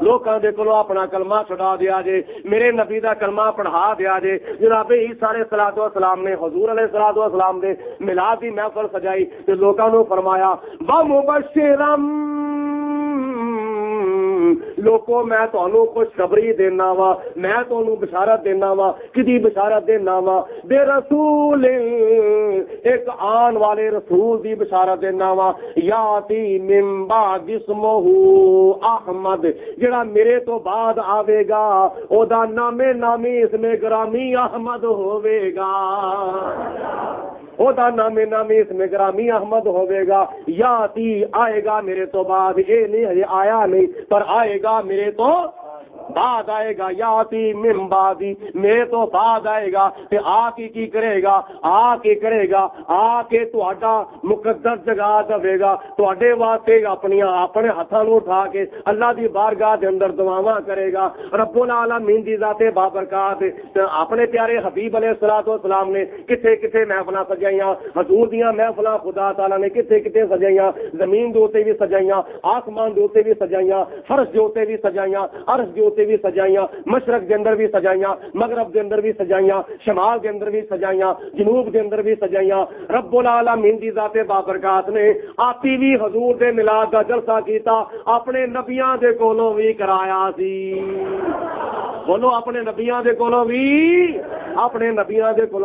لوکاں دے کولوں اپنا کلمہ چھڈا دیا جے میرے نبی دا کلمہ پڑھا دیا جے جناب عیسیٰ علیہ الصلوۃ والسلام نے حضور علیہ الصلوۃ والسلام دے میلاد دی محفل سجائی تے لوکاں نوں فرمایا ومبشرم لوکو میں تانوں خوشخبری دینا وا میں تانوں بشارت دینا وا کدی بشارت دینا وا بے رسول ایک آن والے رسول دی بشارت دینا وا یاتی من بعد اسمہ احمد جڑا میرے تو بعد آوے گا او دا نامی اس میں گرامی احمد ہوے گا او دا نامی اس میں گرامی احمد ہوے گا یاتی آئے گا میرے تو بعد اے نہیں ہے آیا نہیں پر آئے گا میرے تو بعد آئے گا یاتی من بعدی میرے تو بعد آئے گا تے آ کی کرے گا آ کے کرے گا آ کے تہاڈا مقدس جگا دے گا تہاڈے واسطے اپنے ہاتھاں نوں اٹھا کے اللہ دی بارگاہ دے اندر دعاواں کرے گا رب العالمین دی ذات بابرکات اپنے پیارے حبیب علیہ الصلوۃ والسلام نے کتے کتے محفلاں سجائیاں حضور دیاں محفلاں خدا تعالی نے کتے کتے سجائیاں زمین دے اوتے بھی سجائیاں آسمان دے اوتے بھی سجائیاں فرش دے اوتے بھی سجائیاں عرش دے بھی سجائیاں مشرق دے اندر بھی سجائیاں مغرب دے اندر بھی سجائیاں شمال دے اندر بھی سجائیاں جنوب دے اندر بھی سجائیاں رب العالمین دی ذات بابرکات نے آپی بھی حضور دے میلاد دا جلسہ کیتا اپنے نبیاں دے کولوں بھی کرایا سی بولو اپنے نبیاں دے کولوں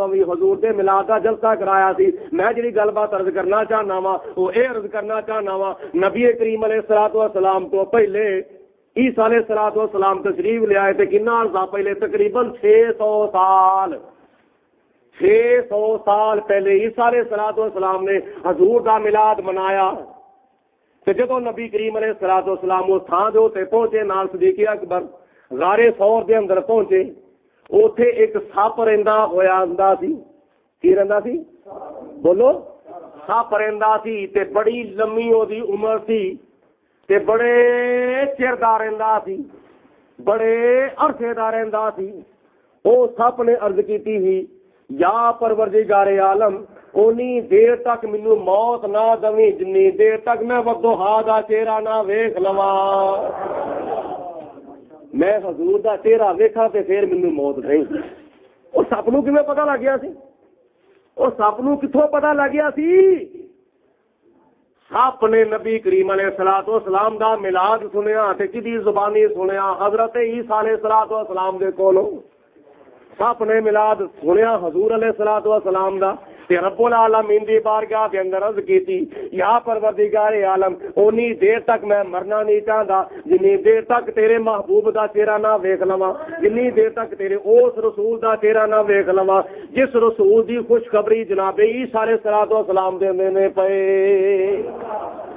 بھی حضور دے میلاد دا جلسہ کرایا سی میں جڑی گل بات عرض کرنا چاہنا وا وہ اے عرض کرنا چاہنا وا نبی کریم علیہ الصلوۃ والسلام تو پہلے عیسیٰ علیہ الصلوۃ والسلام تشریف لے آئے تھے کتنا عرصہ پہلے تقریباً 600 سال پہلے عیسیٰ علیہ الصلوۃ والسلام نے حضور دا میلاد منایا تے جدوں نبی کریم علیہ الصلوۃ والسلام اس تھاں دے اوتے پہنچے نال صدیق اکبر غار ثور دے اندر پہنچے اوتھے ایک سپ رہندا ہویا آندا سی کی رہندا سی بولو سپ رہندا سی تے بڑی لمبی او دی عمر سی تے بڑے چر دا رہندا سی بڑے عرصے دا رہندا سی او سپ نے عرض کیتی ہی یا پروردگار عالم اونی دیر تک مینوں موت نہ دویں جنی دیر تک میں وضحا دا چہرہ نہ ویکھ لواں میں حضور دا چہرہ ویکھاں تے پھر مینوں موت نہیں او سپ نوں کیویں پتہ لگ گیا سی او سپ نوں کتھوں پتہ لگ گیا سی سپ نے نبی کریم علیہ الصلوۃ والسلام دا میلاد سنیا تے کدی زبانی سنیا حضرت عیسیٰ علیہ الصلوۃ والسلام دے کولوں سپ نے میلاد سنیا حضور علیہ الصلوۃ والسلام دا تے رب العالمین دی بارگاہ دے اندر عرض کیتی یا پروردگار عالم اونی دیر تک میں مرنا نہیں چاہتا جنی دیر تک تیرے محبوب دا چہرہ نہ ویکھ لواں جنی دیر تک تیرے اس رسول دا چہرہ نہ ویکھ لواں جس رسول دی خوشخبری جناب عیسیٰ علیہ الصلوۃ والسلام دے نے پئے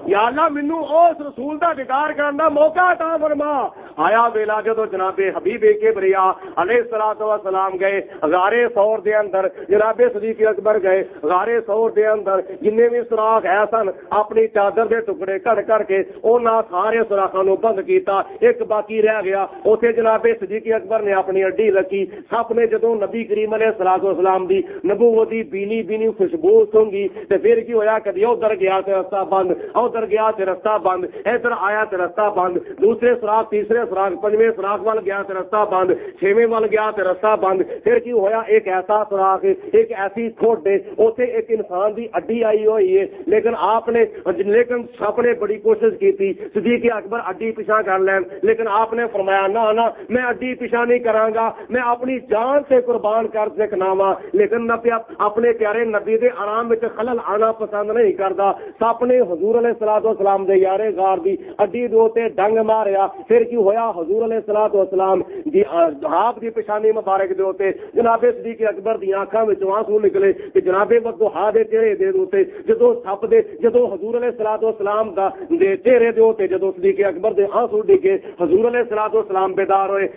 یا اللہ مینوں اس رسول دا دیدار کرن دا موقع عطا فرما آیا ویلا جدو جناب حبیب کبریا علیہ الصلوۃ والسلام گئے غار ثور دے اندر جناب صدیق اکبر گئے غار ثور دے اندر جننے بھی سوراخ ہے سن اپنی چادر دے ٹکڑے کر کے انہاں سارے سوراخاں نوں بند کیتا ایک باقی رہ گیا اوتھے جناب صدیق اکبر نے اپنی اڈی رکھی سپ نے جدوں نبی کریم علیہ الصلوۃ والسلام دی نبوت دی بینی خوشبو سونگی تے پھر کی ہویا کدی ادھر گیا تے رستہ بند ادھر گیا تے رستہ بند ادھر آیا تے رستہ بند دوسرے سوراخ تیسرے سوراخ پنجویں سوراخ وال گیا تے رستہ بند چھویں وال گیا تے رستہ بند پھر کی ہویا ایک ایسا سوراخ ایک ایسی کھوٹے اوتھے ایک انسان دی اڈی آئی ہوئی ہے لیکن سپ نے بڑی کوشش کی تھی صدیق اکبر اڈی پیچھا کر لین لیکن آپ نے فرمایا نہ میں اڈی پیچھا نہیں کراں گا میں اپنی جان سے قربان کر سکنا وا لیکن میں اپنے پیارے نبی دے آرام وچ خلل آنا پسند نہیں کردا سپ نے حضور علیہ الصلوۃ والسلام دے یارے غار دی اڈی دے تے ڈنگ ماریا پھر کی ہویا ہویا حضور علیہ الصلوۃ والسلام دی آپ دی پیشانی مبارک دے اوتے جناب صدیق اکبر دی آنکھاں وچ آنسو نکلے کہ جناب وضحا دے چہرے دے اوتے جدوں سپ دے جدوں حضور علیہ الصلوۃ والسلام دا دے چہرے دے اوتے جدوں صدیق اکبر دے آنسو ڈگے حضور علیہ الصلوۃ والسلام بیدار ہوئے اے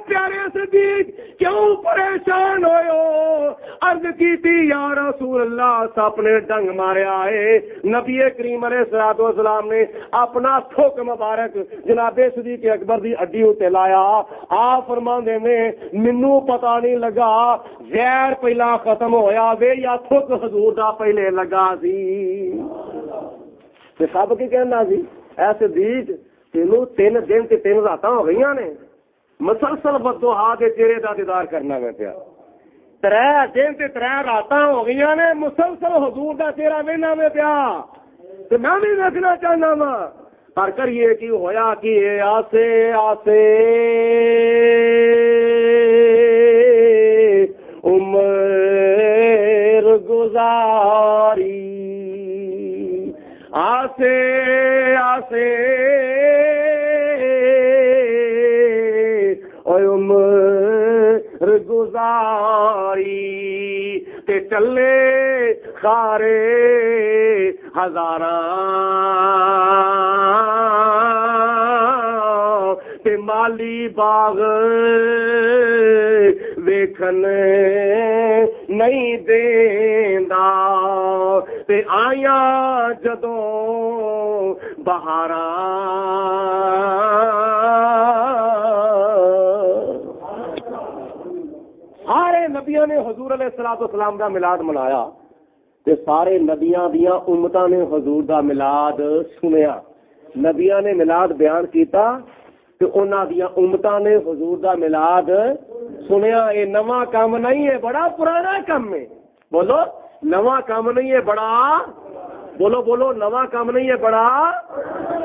پیارے صدیق کیوں پریشان ہوئے ہو؟ عرض کیتی یا رسول اللہ سپ نے ڈنگ ماریا ہے۔ نبی کریم علیہ الصلوۃ والسلام نے اپنا تھوک مبارک جناب صدیق اکبر دی اڈی تے لایا۔ آپ فرماندے نے مینوں پتہ نہیں لگا زہر پہلا ختم ہویا وے یا تھوک حضور دا پہلے لگا سی۔ تے سب کی کہنا سی اے صدیق تینوں 3 دن تے 3 راتاں ہو گئیاں نے مسلسل بدوہا دے چہرے دا دیدار کرنا میں پیا 3 دن تے 3 راتاں ہو گئیاں نے مسلسل حضور دا چہرہ وینا میں پیا تے میں بھی دیکھنا چاہنا وا پر کریے کی ہویا کہ آسے آسے عمر گزاری آسے آسے عمر گزاری تے چلے خارے ہزاراں تے مالی باغ ویکھن نہیں دیندا تے آیا جدوں بہاراں سارے نبیاں نے حضور علیہ الصلوۃ والسلام دا میلاد منایا تے سارے نبیاں دیاں امتاں نے حضور دا میلاد سنیا۔ نبیاں نے میلاد بیان کیتا تے انہاں دیاں امتاں نے حضور دا میلاد سنیا۔ اے نواں کام نہیں ہے، بڑا پرانا کام ہے۔ بولو نواں کام نہیں ہے، بڑا بولو بولو نواں کام نہیں ہے،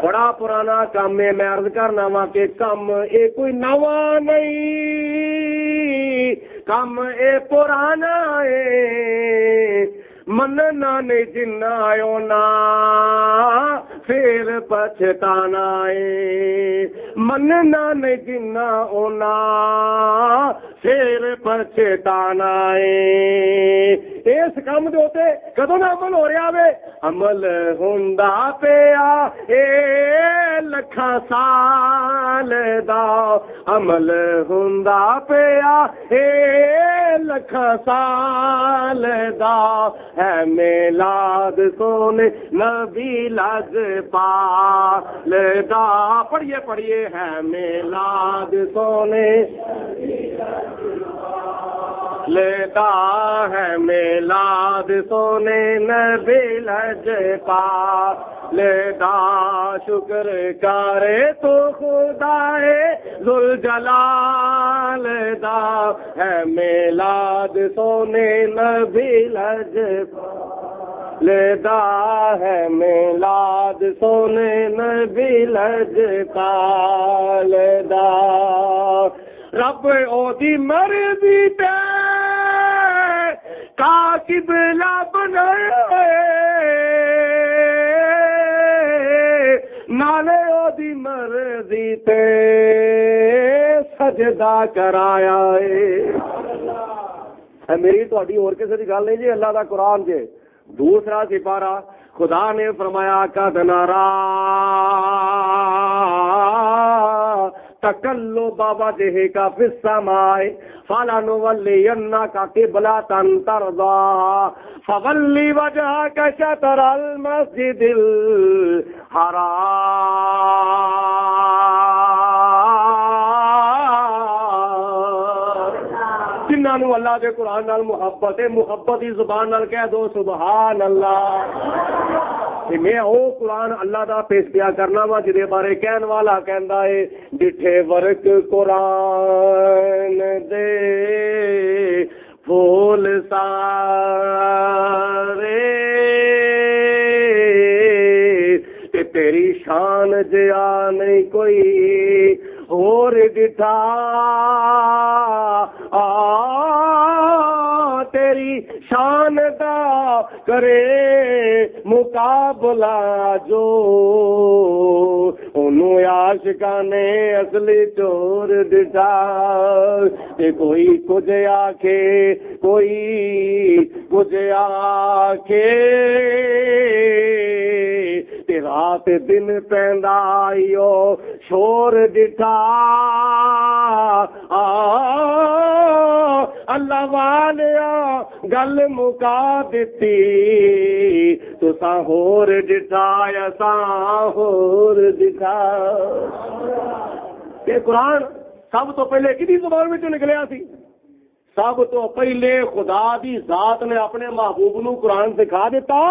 بڑا پرانا کام ہے۔ میں عرض کرنا وا کہ کم اے کوئی نواں نہیں، کم اے پرانا ہے۔ مننا نہیں جنا نا پھر پچھتانا ہے، مننا نہیں جنا اونا پھر پچھتانا ہے۔ اس کام دے ہوتے کدوں نہ عمل ہو رہا وے؟ عمل ہوندا پیا اے لکھاں سال دا، عمل ہوندا پیا اے لکھاں سال دا، ہے میلاد سونے نبی لج پال دا۔ پڑھیے پڑھیے ہے میلاد سونے لیتا ہے میلاد سونے نبی لج پال دا، شکر کرے تو خدائے ذوالجلال دا، ہے میلاد سونے نبی لج پال دا، ہے میلاد سونے نبی لج پال دا۔ رب او دی مرضی تے کا قبلہ بنائے، نالے او دی مرضی تے سجدہ کرایا ہے۔ میری تہاڈی اور کسی دی گل نہیں جی، اللہ دا قرآن جے۔ دوسرا سپارہ خدا نے فرمایا قد نرا تقلب وجهك في السماء فلنولينك قبلة ترضاها فول وجهك شطر المسجد الحرام۔ جنہوں اللہ کے قرآن نال محبت ہے، محبت کی زبان نال کہہ دو سبحان اللہ۔ میں او قرآن اللہ دا پیش کیا کرنا وا جدے بارے کہن والا کہندا ہے ڈٹھے ورک قرآن دے پھول سارے تے تیری شان جیا نہیں کوئی اور ڈٹھا، تیری کوئی شان دا کرے مقابلہ جو انہوں عاشقاں نے اصلی چور دٹا تے کوئی کچھ آکھے کوئی کچھ آکھے تے رات دن پیندا آئیو شور ڈٹھا اللہ والیا گل مکا دیتی تساں ہور ڈٹھا اساں ہور ڈٹھا. یہ قرآن سب تو پہلے کدی زبان وچوں نکلیا سی؟ سب تو پہلے خدا دی ذات نے اپنے محبوب نو قرآن سکھا دیتا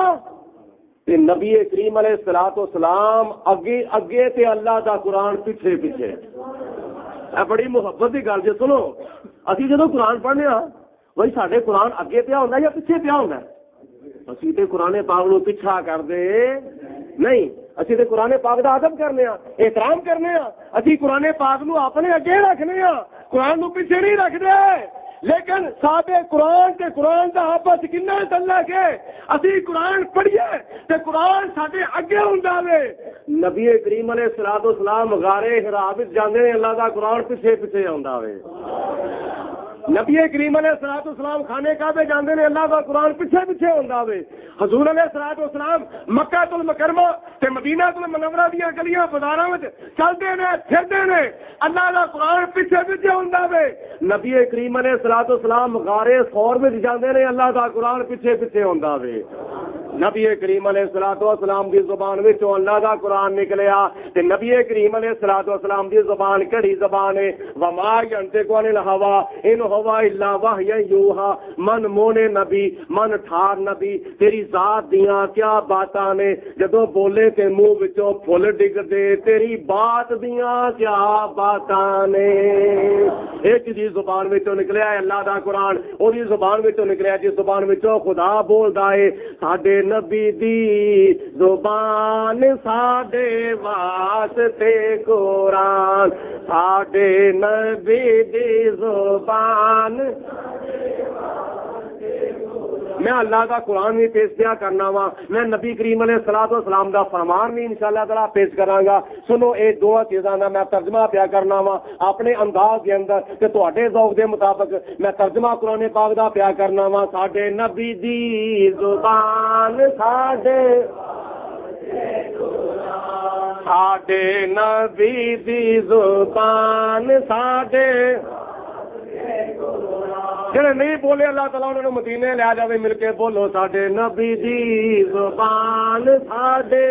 تے نبی کریم علیہ الصلوۃ والسلام اگے اگے تے اللہ دا قرآن پیچھے پیچھے. اے بڑی محبت دی گل جے سنو. اسی جدوں قرآن پڑھنے ہاں وہی ساڈے قرآن اگے پیا ہوندا یا پیچھے پیا ہوندا؟ اسی تے قرآن پاک نو پیچھا کر دے نہیں. اسی تے قرآن پاک دا ادب کرنے ہاں احترام کرنے ہاں. اسی قرآن پاک نو اپنے اگے رکھنے ہاں قرآن نو پیچھے نہیں رکھدے. لیکن سابے قرآن تے قرآن دا آپس کنا تعلق ہے. اسی قرآن پڑھیے تے قرآن ساڈے اگے ہوندا وے. نبی کریم علیہ الصلوۃ والسلام غار حرا وچ جاندے نے اللہ دا قرآن پیچھے پیچھے ہوندا وے. نبی کریم علیہ الصلوۃ والسلام خانے کعبے جاندے نے اللہ دا قرآن پیچھے پیچھے ہوندا وے. حضور علیہ الصلوۃ والسلام مکہ المکرمہ تے مدینہ المنورہ دیاں گلیاں بازاراں وچ چلدے نے پھردے نے اللہ دا قرآن پیچھے پیچھے ہوندا وے. نبی کریم علیہ الصلوۃ والسلام غار ثور وچ جاندے نے اللہ دا قرآن پیچھے پیچھے ہوندا وے. نبی کریم علیہ الصلوۃ والسلام دی زبان وچوں اللہ دا قرآن نکلیا تے نبی کریم علیہ الصلوۃ والسلام دی زبان کڑی زبان ہے. وما ينطق عن الهوى ان هو الا وحی یوحى. من مونے نبی من ٹھار نبی تیری ذات دیاں کیا باتاں نے جدوں بولے تے منہ وچوں پھل ڈگدے تیری بات دیاں کیا باتاں نے. ایک دی زبان وچوں نکلیا ہے اللہ دا قرآن. او دی زبان وچوں نکلیا جس زبان وچوں خدا بولدا ہے. ساڈے نبی دی زبان ساڈے واسطے قرآن. ساڈے نبی دی زبان میں اللہ کا قرآن بھی پیش کیا کرنا وا. میں نبی کریم علیہ الصلوۃ والسلام دا فرمان بھی انشاءاللہ تعالی پیش کراں گا. سنو اے دو چیزاں دا میں ترجمہ پیا کرنا وا اپنے انداز دے اندر تے تواڈے ذوق دے مطابق میں ترجمہ قرآن پاک دا پیا کرنا وا. ساڈے نبی دی زبان ساڈے ساڈے نبی دی زبان ساڈے جڑے نہیں بولے اللہ تعالیٰ انہوں نے مدینے لے جاوے مل کے بولو ساڈے نبی دی زبان ساڈے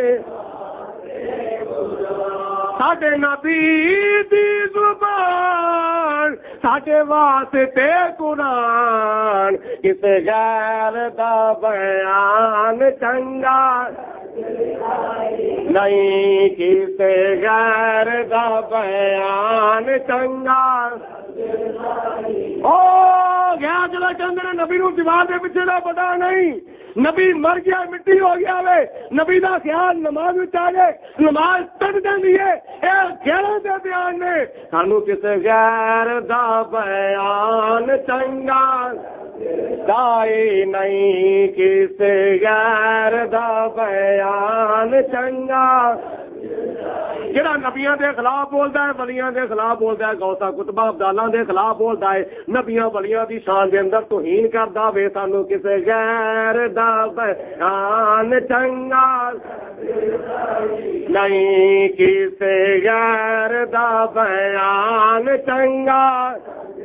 ساڈے نبی دی زبان ساڈے واسطے قرآن. کسے غیر دا بیان چنگا نہیں کسے غیر دا بیان چنگا. او گیا جڑا کہندے نے نبی نو دیوار دے پیچھے دا پتہ نہیں. نبی مر گیا مٹی ہو گیا وے. نبی دا خیال نماز وچ آ گئے نماز پڑھ جاندی ہے. اے غیروں دے بیان نے. سانو کسے غیر دا بیان چنگا دائی نہیں کسے غیر دا بیان چنگا. جڑا نبیاں دے خلاف بولدا ہے ولیاں دے خلاف بولدا ہے غوثاں کتبہ ابدالاں دے خلاف بولدا ہے نبیاں ولیاں دی شان دے اندر توہین کردا وے. سانو کسے غیر دا بیان چنگا نہیں کسے غیر دا بیان چنگا.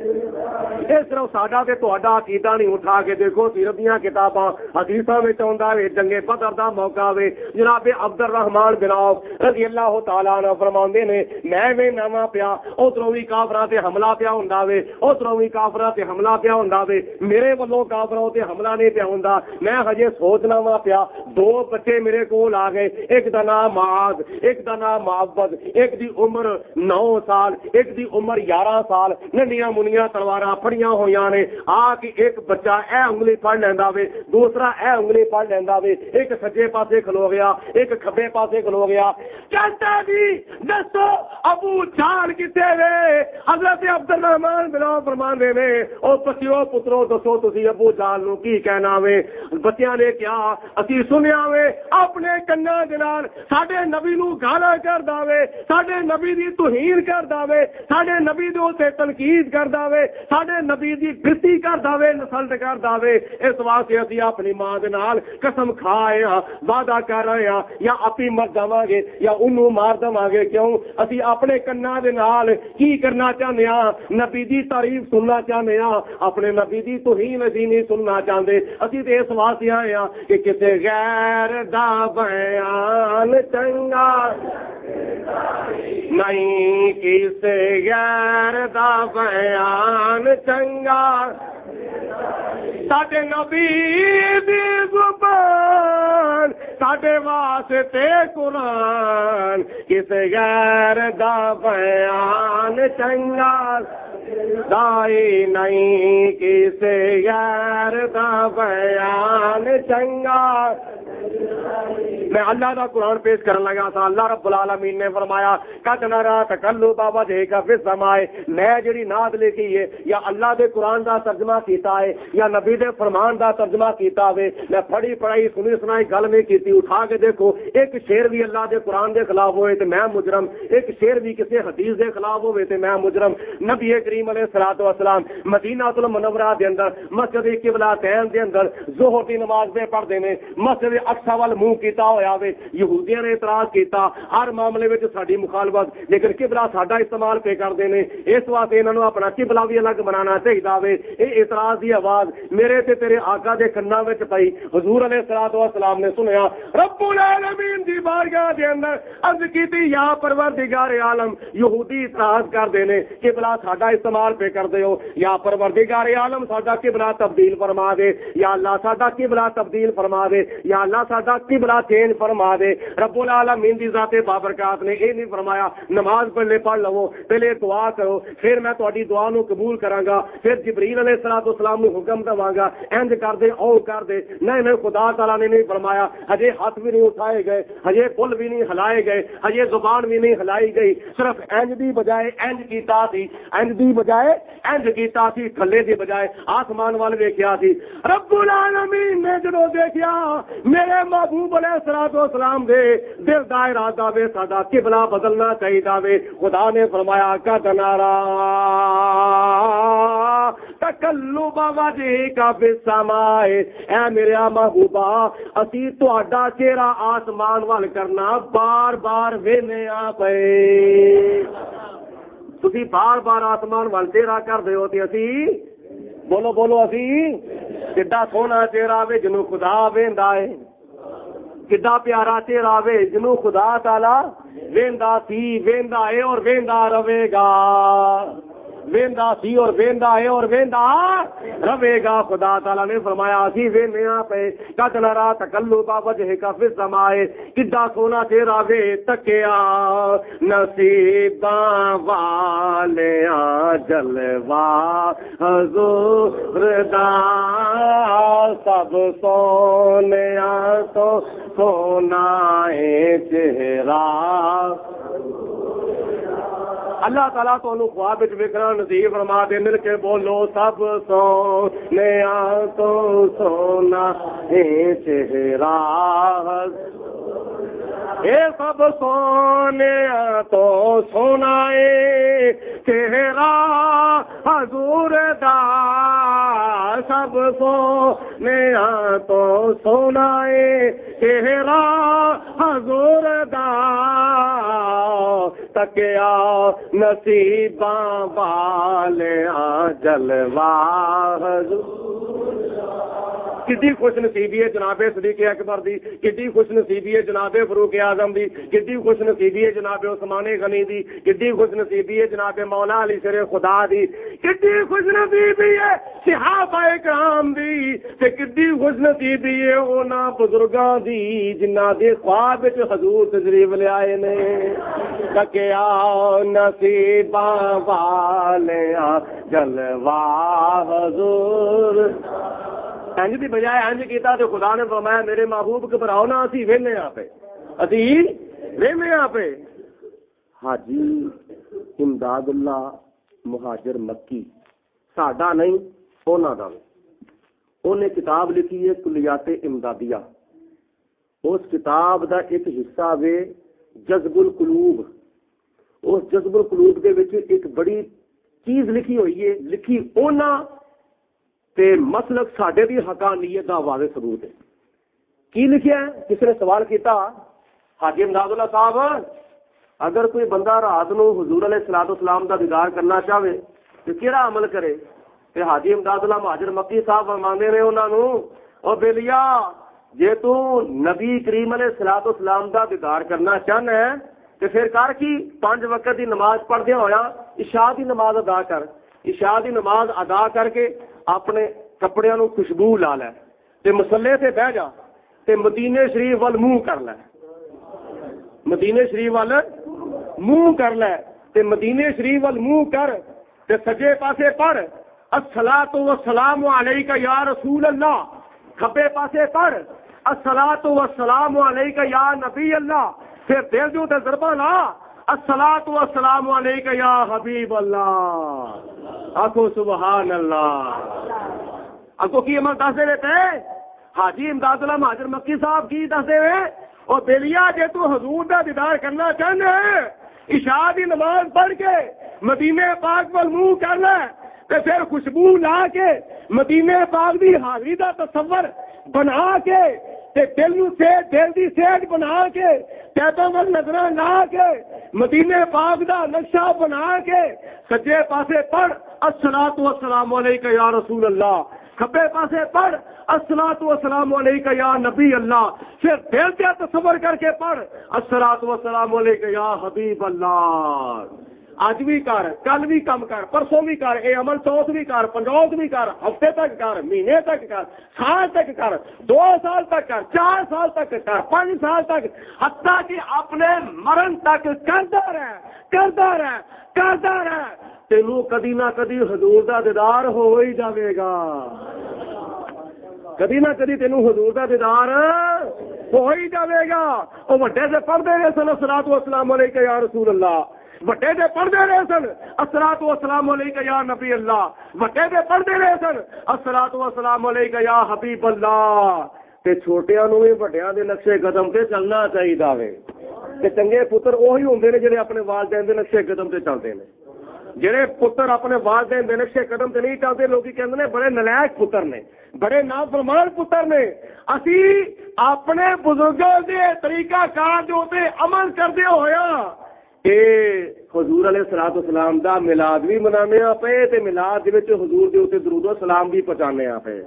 اس طرح ساڈا تے تہاڈا عقیدہ نہیں. اٹھا کے دیکھو سیرت دیاں کتاباں حدیثاں وچ آوندا ہے جنگ بدر دا موقع وے. جناب عبد الرحمن بن عوف رضی اللہ تعالی عنہ فرماندے نے میں وی نواں پیا ادھروں وی کافراں تے حملہ پیا ہوندا وے ادھروں وی کافراں تے حملہ پیا ہوندا وے. میرے والوں کافراں تے حملہ نہیں پیا ہوندا. میں ہجے سوچنا وا پیا. دو بچے میرے کول آ گئے. ایک دا نام معاذ ایک دا نام معبد. ایک دی عمر 9 سال ایک دی عمر 11 سال. ننڈیاں منیاں دیا تلوار پڑیاں ہوئی نے آ کے ایک بچہ اے انگلی پڑھ لینا وے دوسرا اے انگلی پڑھ لینا وے ایک سجے پاسے کھلو گیا ایک کھبے پاسے کھلو گیا کہتا جی دسو ابو جہل کتے وے حضرت عبد الرحمان بن عوف فرمان دے نے او بچیو پترو دسو تسی ابو جہل نو کی کہنا وے بچیاں نے کیا اسی سنیا وے اپنے کنا دے نال ساڈے نبی نو گالاں کردا وے ساڈے نبی دی توہین کردا وے ساڈے نبی دے اوتے تنقید کردا وے ساڈے نبی دی بےزتی کردا وے انسلٹ کردا وے اس واسطے اسی اپنی ماں دے نال قسم کھائے ہاں وعدہ کر رہے ہاں یا اپی مر جاواں گے یا انہوں مار دواں گے کیوں اسی اپنے کنا دے نال کی کرنا چاہنے ہاں نبی دی تعریف سننا چاہنے ہاں اپنے نبی دی توہین اسی نہیں سننا چاہتے اسی تے اس واسطے آئے ہاں کہ کسے غیر دا بیان چنگا نہیں کسے غیر دا بیان چنگا ساڈے نبی دی زبان ساڈے واسطے قرآن کسے غیر دا بیان چنگا دائی نہیں کسے غیر دا بیان چنگا میں اللہ دا قرآن پیش کرنے لگا تھا اللہ رب العالمین نے فرمایا قد نرا تقلب وجهک فی السماء میں جڑی نعت لکھی ہے یا اللہ دے قرآن دا ترجمہ کیتا ہے یا نبی دے فرمان دا ترجمہ کیتا ہے میں پڑھی پڑھائی سنی سنائی گل نہیں کیتی اٹھا کے دیکھو ایک شعر بھی اللہ دے قرآن دے خلاف ہوئے تے میں مجرم ایک شعر بھی کسی حدیث دے خلاف ہوئے تے میں مجرم نبی کریم علیہ الصلوۃ والسلام مدینہ المنورہ دے اندر مسجد قبلتین دے اندر ظہر دی نماز پہ پڑھدے نے مسجد اقصی وال منہ کیتا ہویا وے یہودیاں نے اعتراض کیتا ہر معاملے وچ ساڈی مخالفت لیکن قبلہ ساڈا استعمال پہ کردے نے اس واسطے انہاں نوں اپنا قبلہ بھی الگ بنانا چاہیدا وے اے اعتراض دی آواز میرے تے تیرے آقا دے کناں وچ پئی حضور علیہ الصلوۃ والسلام نے سنیا رب العالمین دی بارگاہ دے اندر عرض کیتی یا پروردگار عالم یہودی اعتراض کردے نے قبلہ ساڈا استعمال پہ کردے ہو یا پروردگار عالم ساڈا قبلہ تبدیل فرما دے یا اللہ ساڈا قبلہ تبدیل فرما دے یا اللہ ساڈا قبلہ چینج فرما دے رب العالمین دی ذات بابرکات نے یہ نہیں فرمایا نماز پڑھنے پڑھ لو پہلے دعا کرو پھر میں تہاڈی دعا نو قبول کراں گا پھر جبریل علیہ الصلوۃ والسلام نو حکم دواں گا انج کر دے او کر دے نہیں خدا تعالی نے نہیں فرمایا ہجے ہاتھ بھی نہیں اٹھائے گئے ہجے پل بھی نہیں ہلائے گئے ہجے زبان بھی نہیں ہلائی گئی صرف انج دی بجائے انج کیتا سی انج دی بجائے انج کیتا سی تھلے دی بجائے آسمان وال ویکھیا سی رب العالمین نے جدوں دیکھیا میرے محبوب علیہ الصلوۃ والسلام دے دل دا ارادہ وے ساڈا قبلہ بدلنا چاہیدا وے خدا نے فرمایا قد نرا تقلب وجهک فی السماء اے میرے محبوبا اسی تہاڈا چہرہ آسمان وال کرنا بار بار وینے آ پئے تسی بار بار آسمان وال چہرہ کردے ہو تے اسی بولو بولو اسی کڈا سونا چہرہ وے جنوں خدا ویندا ہے کڈا پیارا چہرہ وے جنوں خدا تعالی ویندا سی ویندا ہے اور ویندا رہے گا ویندا سی اور ویندا ہے اور ویندا رہے گا خدا تعالی نے فرمایا اسی وینیا پہ قد نرا تقلب وجهک فی السماء کڈا سونا چہرہ وے تکیا نصیباں والیاں جلوہ حضور دا سب سونیاں تو سونا ہے چہرہ اللہ تعالیٰ تو انہوں خواب وکرا نصیب فرما دے مل کے بولو سب سونیاں تو سونا ہے چہرہ اے سب سونیاں تو سونا ہے چہرہ حضور دا سب سونیاں تو سونا ہے چہرہ حضور دا تکیا نصیباں والیاں جلوہ حضور کتنی خوش نصیبی ہے جناب صدیق اکبر دی، کتنی خوش نصیبی ہے جناب فاروق اعظم دی، کتنی خوش نصیبی ہے جناب عثمان غنی دی، کتنی خوش نصیبی ہے جناب مولا علی شیر خدا دی، کتنی خوش نصیبی ہے صحابہ کرام دی، تے کتنی خوش نصیبی ہے انہاں بزرگاں دی جنہاں دے خواب وچ حضور تشریف لے آئے نے۔ کیا نصیباں والیاں جلوہ حضور، انج دی بجائے انج کیتا تو خدا نے فرمایا میرے محبوب گھبراؤ نہ، اسی ویلے آ پے، اسی ویلے آ پے۔ حاجی امداد اللہ مہاجر مکی ساڈا نہیں انہاں دا، انہیں کتاب لکھی ہے کلیات امدادیہ، اس کتاب دا ایک حصہ وے جذب القلوب، اس جذب القلوب دے وچ ایک بڑی چیز لکھی ہوئی ہے، لکھی انہاں تے مسلک ساڈے دی حقانیت دا واضح ثبوت ہے۔ کی لکھیا ہے؟ کسی نے سوال کیتا حاجی امداد اللہ صاحب اگر کوئی بندہ رات نو حضور علیہ الصلوۃ والسلام دا دیدار کرنا چاہے تو کیڑا عمل کرے؟ تے حاجی امداد اللہ مہاجر مکی صاحب فرماندے نے انہاں نو، او بیلیا جے تو نبی کریم علیہ الصلوۃ والسلام دا دیدار کرنا چاہنا ہے تے پھر کر کی 5 وقت دی نماز پڑھدے ہویا عشاء دی نماز ادا کر، عشاء دی نماز ادا کر کے اپنے کپڑیاں نو خوشبو لا لے تے مصلے تے بیٹھ جا تے مدینے شریف وال منہ کر لے، مدینے شریف وال منہ کر لے تے مدینے شریف وال منہ کر تے سجے پاسے پڑھ الصلاۃ والسلام علیک یا رسول اللہ، کھبے پاسے پڑھ الصلاۃ والسلام علیک یا نبی اللہ، پھر دل جو تے ضربہ لا الصلاۃ والسلام علیک یا حبیب اللہ، آکھو سبحان اللہ۔ اگو کی عمل دس دے تے حاجی امداد اللہ مہاجر مکی صاحب کی دس دے او بیلیا جے تو حضور دا دیدار کرنا چاہنے عشاء دی نماز پڑھ کے مدینے پاک وال منہ کر لے تے پھر خوشبو لا کے مدینے پاک دی حاضری دا تصور بنا کے تے دل نو سے دل دی سیٹ بنا کے تیتوں وال نظراں لا کے مدینے پاک دا نقشہ بنا کے سجے پاسے پڑھ الصلاۃ والسلام علیک یا رسول اللہ، کھبے پاسے پڑھ الصلاۃ والسلام علیک یا نبی اللہ، پھر دل سے تصور کر کے پڑھ الصلاۃ والسلام علیک یا حبیب اللہ۔ اج بھی کر، کل بھی کم کر، پرسوں بھی کر، اے عمل چوتھ بھی کر، پنجوت بھی کر، ہفتے تک کر، مہینے تک کر، سال تک کر، 2 سال تک کر، 4 سال تک کر، 5 سال تک، حتیٰ کہ اپنے مرن تک کرتا رہ، کرتا رہ، کرتا رہ، تینوں کدی نہ کدی حضور دا دیدار ہو ہی جاوے گا، کدی نہ کدی تینوں حضور دا دیدار ہو ہی جاوے گا۔ وہ وڈے سے پڑھتے رہے سن الصلاۃ والسلام علیک یا رسول اللہ، وڈے دے پڑھتے رہے سن الصلاۃ والسلام علیک یا نبی اللہ، وڈے دے پڑھتے رہے سن الصلاۃ والسلام علیک یا حبیب اللہ، تے چھوٹیاں نوں وی وڈیاں دے نقشے قدم تے چلنا چاہیدا وے، تے چنگے پتر وہی ہوندے نے جڑے اپنے والدین دے نقشے قدم تے چلدے نے، جڑے پتر اپنے والدین دے نقشے قدم تے نہیں چلدے لوکی کہندے نے بڑے نالائق پتر نے، بڑے نافرمان پتر نے۔ اسی اپنے بزرگاں دے طریقہ کار دے اوتے عمل کردے ہویا اے حضور علیہ الصلوۃ والسلام دا میلاد بھی منانے آ پے تے میلاد دے وچ حضور دے اوتے درود و سلام بھی پہنچانے آ پے۔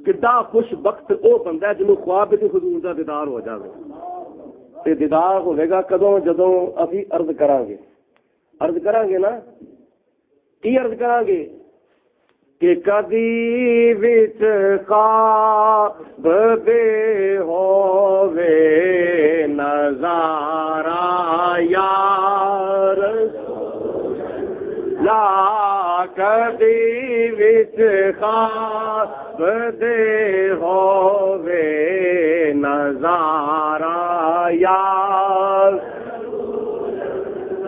کڈا خوش بخت او بندہ جنوں خواب وچ حضور دا دیدار ہو جاوے، تے دیدار ہوے گا کدوں جدوں اسی عرض کران گے نا، کی عرض کران گے کہ کدی وچ خواب دے ہووے نظارہ یار لا، کدی وچ خواب دے ہووے نظارہ یار،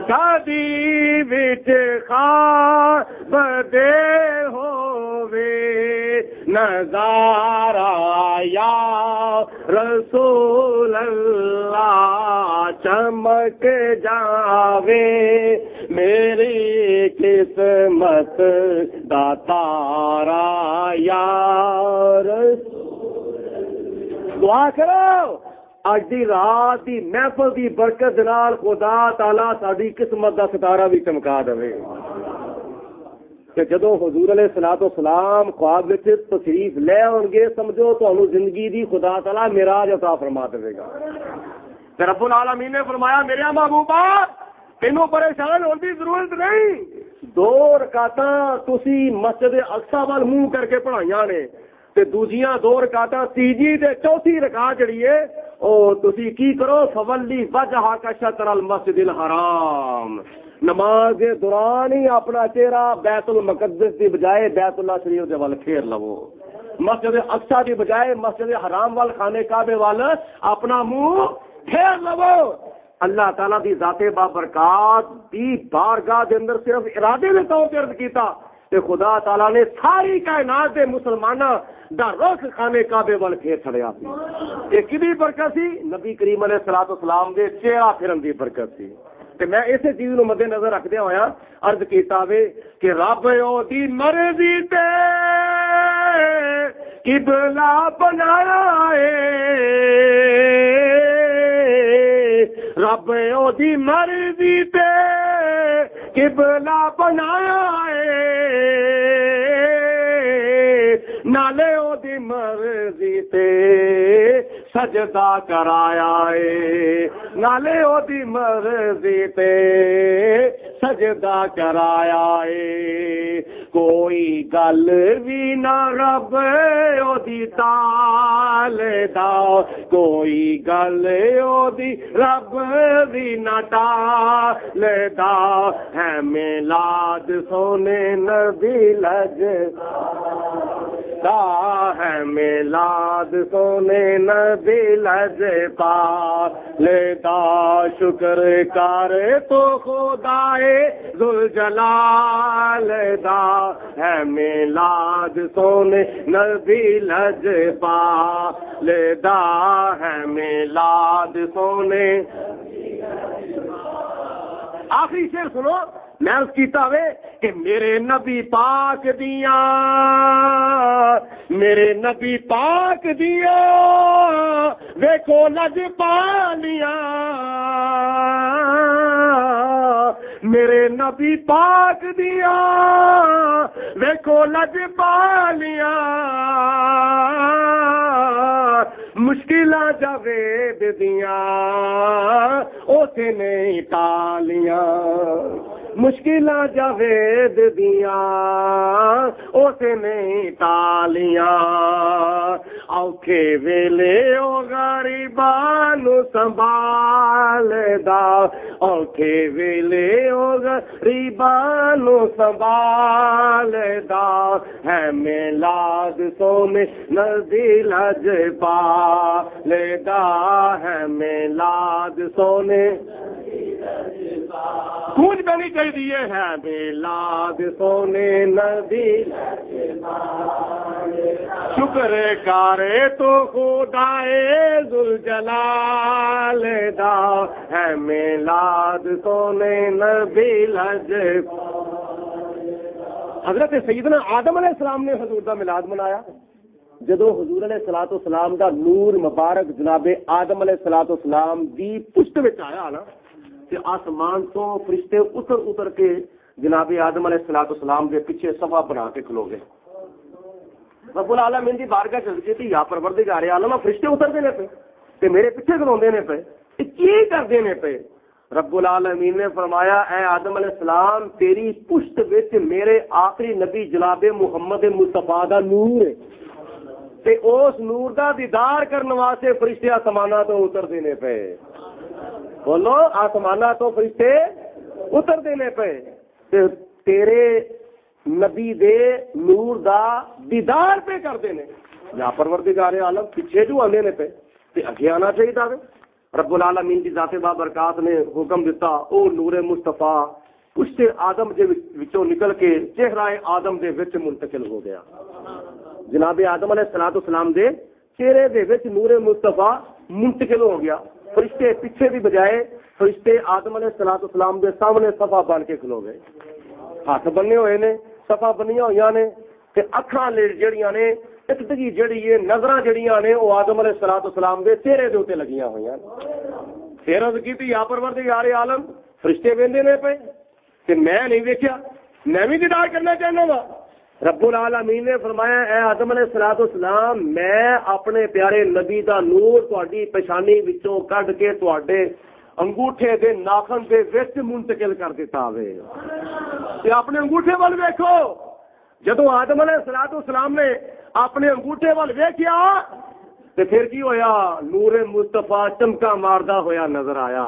کدی وچ خواب دے ہووے نظارہ یا رسول اللہ، چمک جاوے میری قسمت دا تارا یا رسول اللہ۔ دعا کرو اج دی رات دی محفل دی برکت نال خدا تعالی ساڈی قسمت دا ستارہ بھی چمکا دے۔ کہ جدو حضور علیہ الصلوۃ والسلام خواب وچ تشریف لے آؤ گے سمجھو تمہیں زندگی دی خدا تعالی معراج عطا فرما دے گا. رب العالمین نے فرمایا میرے محبوبہ تینوں پریشان ہونے کی ضرورت نہیں. 2 رکعتاں تسی مسجد اقصی وال منہ کر کے پڑھائیاں نے تے دوجیاں 2 رکعتاں تیجی تے چوتھی رکعت جڑی ہے او تسی کی کرو فولی وجہک شطر المسجد الحرام. نماز کے دوران ہی اپنا چہرہ بیت المقدس کی بجائے بیت اللہ شریف کے وال پھیر لو. مسجد اقصی کی بجائے مسجد حرام وال خانے کعبے وال اپنا منہ پھیر لو. اللہ تعالیٰ دی ذات بابرکات دی بارگاہ دے اندر صرف ارادے نے طور پر کیتا کہ خدا تعالیٰ نے ساری کائنات دے مسلماناں دا رخ خانے کعبے وال پھیر چھڑیا سی. یہ کدی برکت سی؟ نبی کریم علیہ الصلوۃ والسلام دے چہرہ پھرن دی برکت سی. تے میں اسی چیز نو مد نظر رکھدے ہویا عرض کیتا وے کہ رب او دی مرضی تے قبلہ بنایا اے. رب او دی مرضی تے قبلہ بنایا اے. نالے او دی مرضی تے سجدہ کرایا اے. نالے او دی مرضی تے سجدہ کرایا اے. کوئی گل بھی نہ رب او دی تال دا. کوئی گل او دی رب بھی نہ ٹال دا. ہے میلاد سونے نبی لج ہے میلاد سونے نبی لج پا لیتا. شکر کر تو خدائے ذوالجلال دا. ہے میلاد سونے نبی لج پا لیتا. ہے میلاد سونے. آخری شعر سنو میں اس کیتا وے کہ میرے نبی پاک دیاں میرے نبی پاک دیاں ویکھو لج پالیاں. میرے نبی پاک دیاں ویکھو لج پالیاں. مشکلاں جاوید دیاں اوتھے نہیں ٹالیاں. مشکلاں جاوید دیاں اوتھے نہیں ٹالیاں. اوکھے ویلے او غریباں نو سنبھالدا. اوکھے ویلے او غریباں نو سنبھالدا. ہے میلاد سونے نبی لج پا لیدا. ہے میلاد سونے گونج بنی چاہیے. ہے میلاد سونے نبی شکر کرے تو خدائے ذوالجلال دا. ہے میلاد سونے نبی لج. حضرت سیدنا آدم علیہ السلام نے حضور دا میلاد منایا. جدو حضور علیہ الصلوۃ والسلام دا نور مبارک جناب آدم علیہ الصلوۃ والسلام دی پشت وچ آیا نا کہ آسمان تو فرشتے اتر کے جناب آدم علیہ الصلوۃ والسلام کے پیچھے صفا بنا کے کھلو گئے. رب العالمین دی بارگاہ چلتی تھی یا پروردگار عالم فرشتے اترتے نے پے تے میرے پیچھے کھلوندے نے پے. کی کردے نے پے؟ رب العالمین نے فرمایا اے آدم علیہ السلام تیری پشت وچ میرے آخری نبی جناب محمد مصطفیٰ دا نور ہے تے اس نور دا دیدار کرنے واسطے فرشتے آسماناں تو اترتے نے پے. بولو آسماناں تو فرشتے اترتے نے پے تے تیرے نبی دے نور دا دیدار پہ کرتے نے. یا پروردگار عالم پیچھے جو آنے نے پہ تے اگے آنا چاہیے تھا. رب العالمین کی ذات بابرکات نے حکم دیتا او نور مصطفیٰ پشت آدم دے وچوں نکل کے چہرہ آدم دے وچ منتقل ہو گیا. جناب آدم علیہ الصلوۃ والسلام دے چہرے دے وچ نور مصطفیٰ منتقل ہو گیا. فرشتے پیچھے دی بجائے فرشتے آدم علیہ الصلوۃ والسلام دے سامنے صفا بن کے کھلو گئے. ہاتھ بننے ہوئے نے صفا بنیاں ہوئی نے تے اکھاں جڑیاں نے اکدگی جڑی ہے نظراں جڑیاں نے وہ آدم علیہ الصلوۃ والسلام دے چہرے دے اوتے لگیاں ہوئیاں. پھر عرض کیتی یا پروردگار عالم فرشتے ویندے نے پے تے میں نہیں ویکھیا میں بھی دیدار کرنا چاہنا وا۔ رب العالمین نے فرمایا اے آدم علیہ الصلوۃ والسلام میں اپنے پیارے نبی دا نور تہاڈی پیشانی وچوں کڈ کے تہاڈے انگوٹھے دے ناخن دے وچ منتقل کر دیتا وے۔ تے اپنے انگوٹھے ول ویکھو، جدوں آدم علیہ الصلوۃ والسلام نے اپنے انگوٹھے ول ویکھیا تے پھر کی ہویا؟ نور مصطفیٰ چمکا ماردا ہویا نظر آیا۔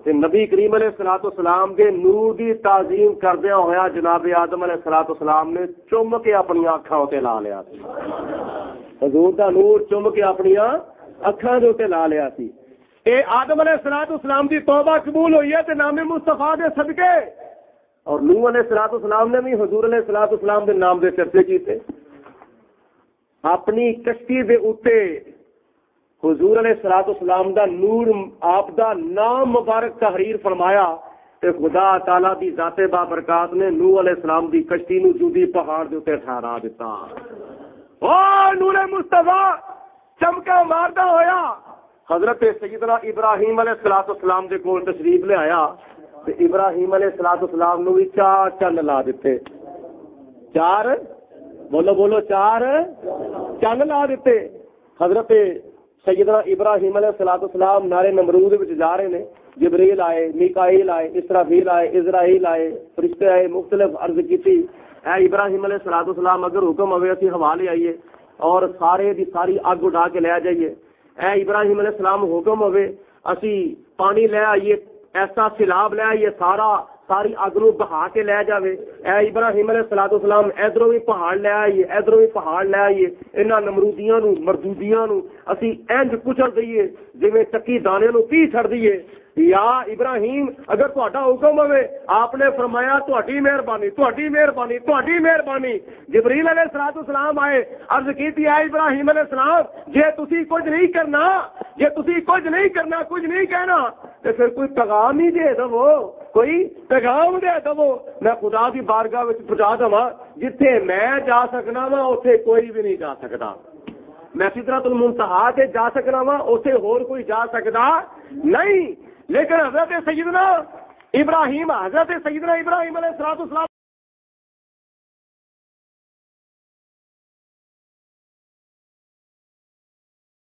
تے نبی کریم علیہ الصلوۃ والسلام دے نور دی تعظیم کردیا ہویا جناب آدم علیہ الصلوۃ والسلام نے چوم کے اپنی اکھاں تے لا لیا سی۔ حضور دا نور چوم کے اپنی اکھاں دے تے لا لیا سی۔ اے آدم علیہ الصلوۃ والسلام دی توبہ قبول ہوئی ہے تے نام مصطفیٰ دے صدقے، اور نوح علیہ الصلوۃ والسلام نے بھی حضور علیہ الصلوۃ والسلام دے نام دے چرچے کیتے۔ اپنی کشتی دے اوتے حضور علیہ الصلوۃ والسلام دا نور آپ دا نام مبارک تحریر فرمایا تے خدا تعالی دی ذات بابرکات نے نوح علیہ السلام دی کشتی نو جودی پہاڑ دے اوتے ٹھہرا دیتا۔ او نور مصطفیٰ چمکا ماردا ہویا حضرت سیدنا ابراہیم علیہ الصلوۃ والسلام دے کول تشریف لے آیا تے ابراہیم علیہ الصلوۃ والسلام نو بھی چار چن لا دیتے۔ چار بولو بولو، چار چن لا دیتے۔ حضرت سیدنا ابراہیم علیہ الصلوۃ والسلام نارے نمرود وچ جا رہے نے، جبریل آئے، میکائیل آئے، اسرافیل آئے، اسرائیل آئے، فرشتے آئے، مختلف عرض کیتی اے ابراہیم علیہ الصلوۃ والسلام اگر حکم ہوئے اسی ہوا لے آئیے اور سارے دی ساری اگ اڑا کے لے جائیے۔ اے ابراہیم علیہ السلام حکم ہوئے اسی پانی لے آئیے، ایسا سیلاب لے آئیے ساری اگ نو بہا کے لے جاوے۔ اے ابراہیم علیہ الصلوۃ والسلام ادھروں بھی پہاڑ لے آئیے، ادھروں بھی پہاڑ لے آئیے، انہاں نمرودیاں نو مردودیاں نو اسی انج کچل دئیے جویں چکی دانے نو پی چھڑ دئیے۔ یا ابراہیم اگر تہاڈا حکم ہوئے، آپ نے فرمایا تہاڈی مہربانی تہاڈی مہربانی تہاڈی مہربانی۔ جبریل علیہ الصلوۃ والسلام آئے، عرض کیتی اے ابراہیم علیہ السلام جے تسی کچھ نہیں کرنا، جے تسی کچھ نہیں کرنا، کچھ نہیں کہنا تے پھر کوئی پیغام ہی دے دو، کوئی پیغام دے دو، میں خدا دی بارگاہ وچ پہنچا دواں جتھے میں جا سکنا وا اوتھے کوئی بھی نہیں جا سکدا، میں سدرۃ المنتہا تے جا سکنا وا اوتھے ہور کوئی جا سکدا نہیں۔ لیکن حضرت سیدنا ابراہیم علیہ السلام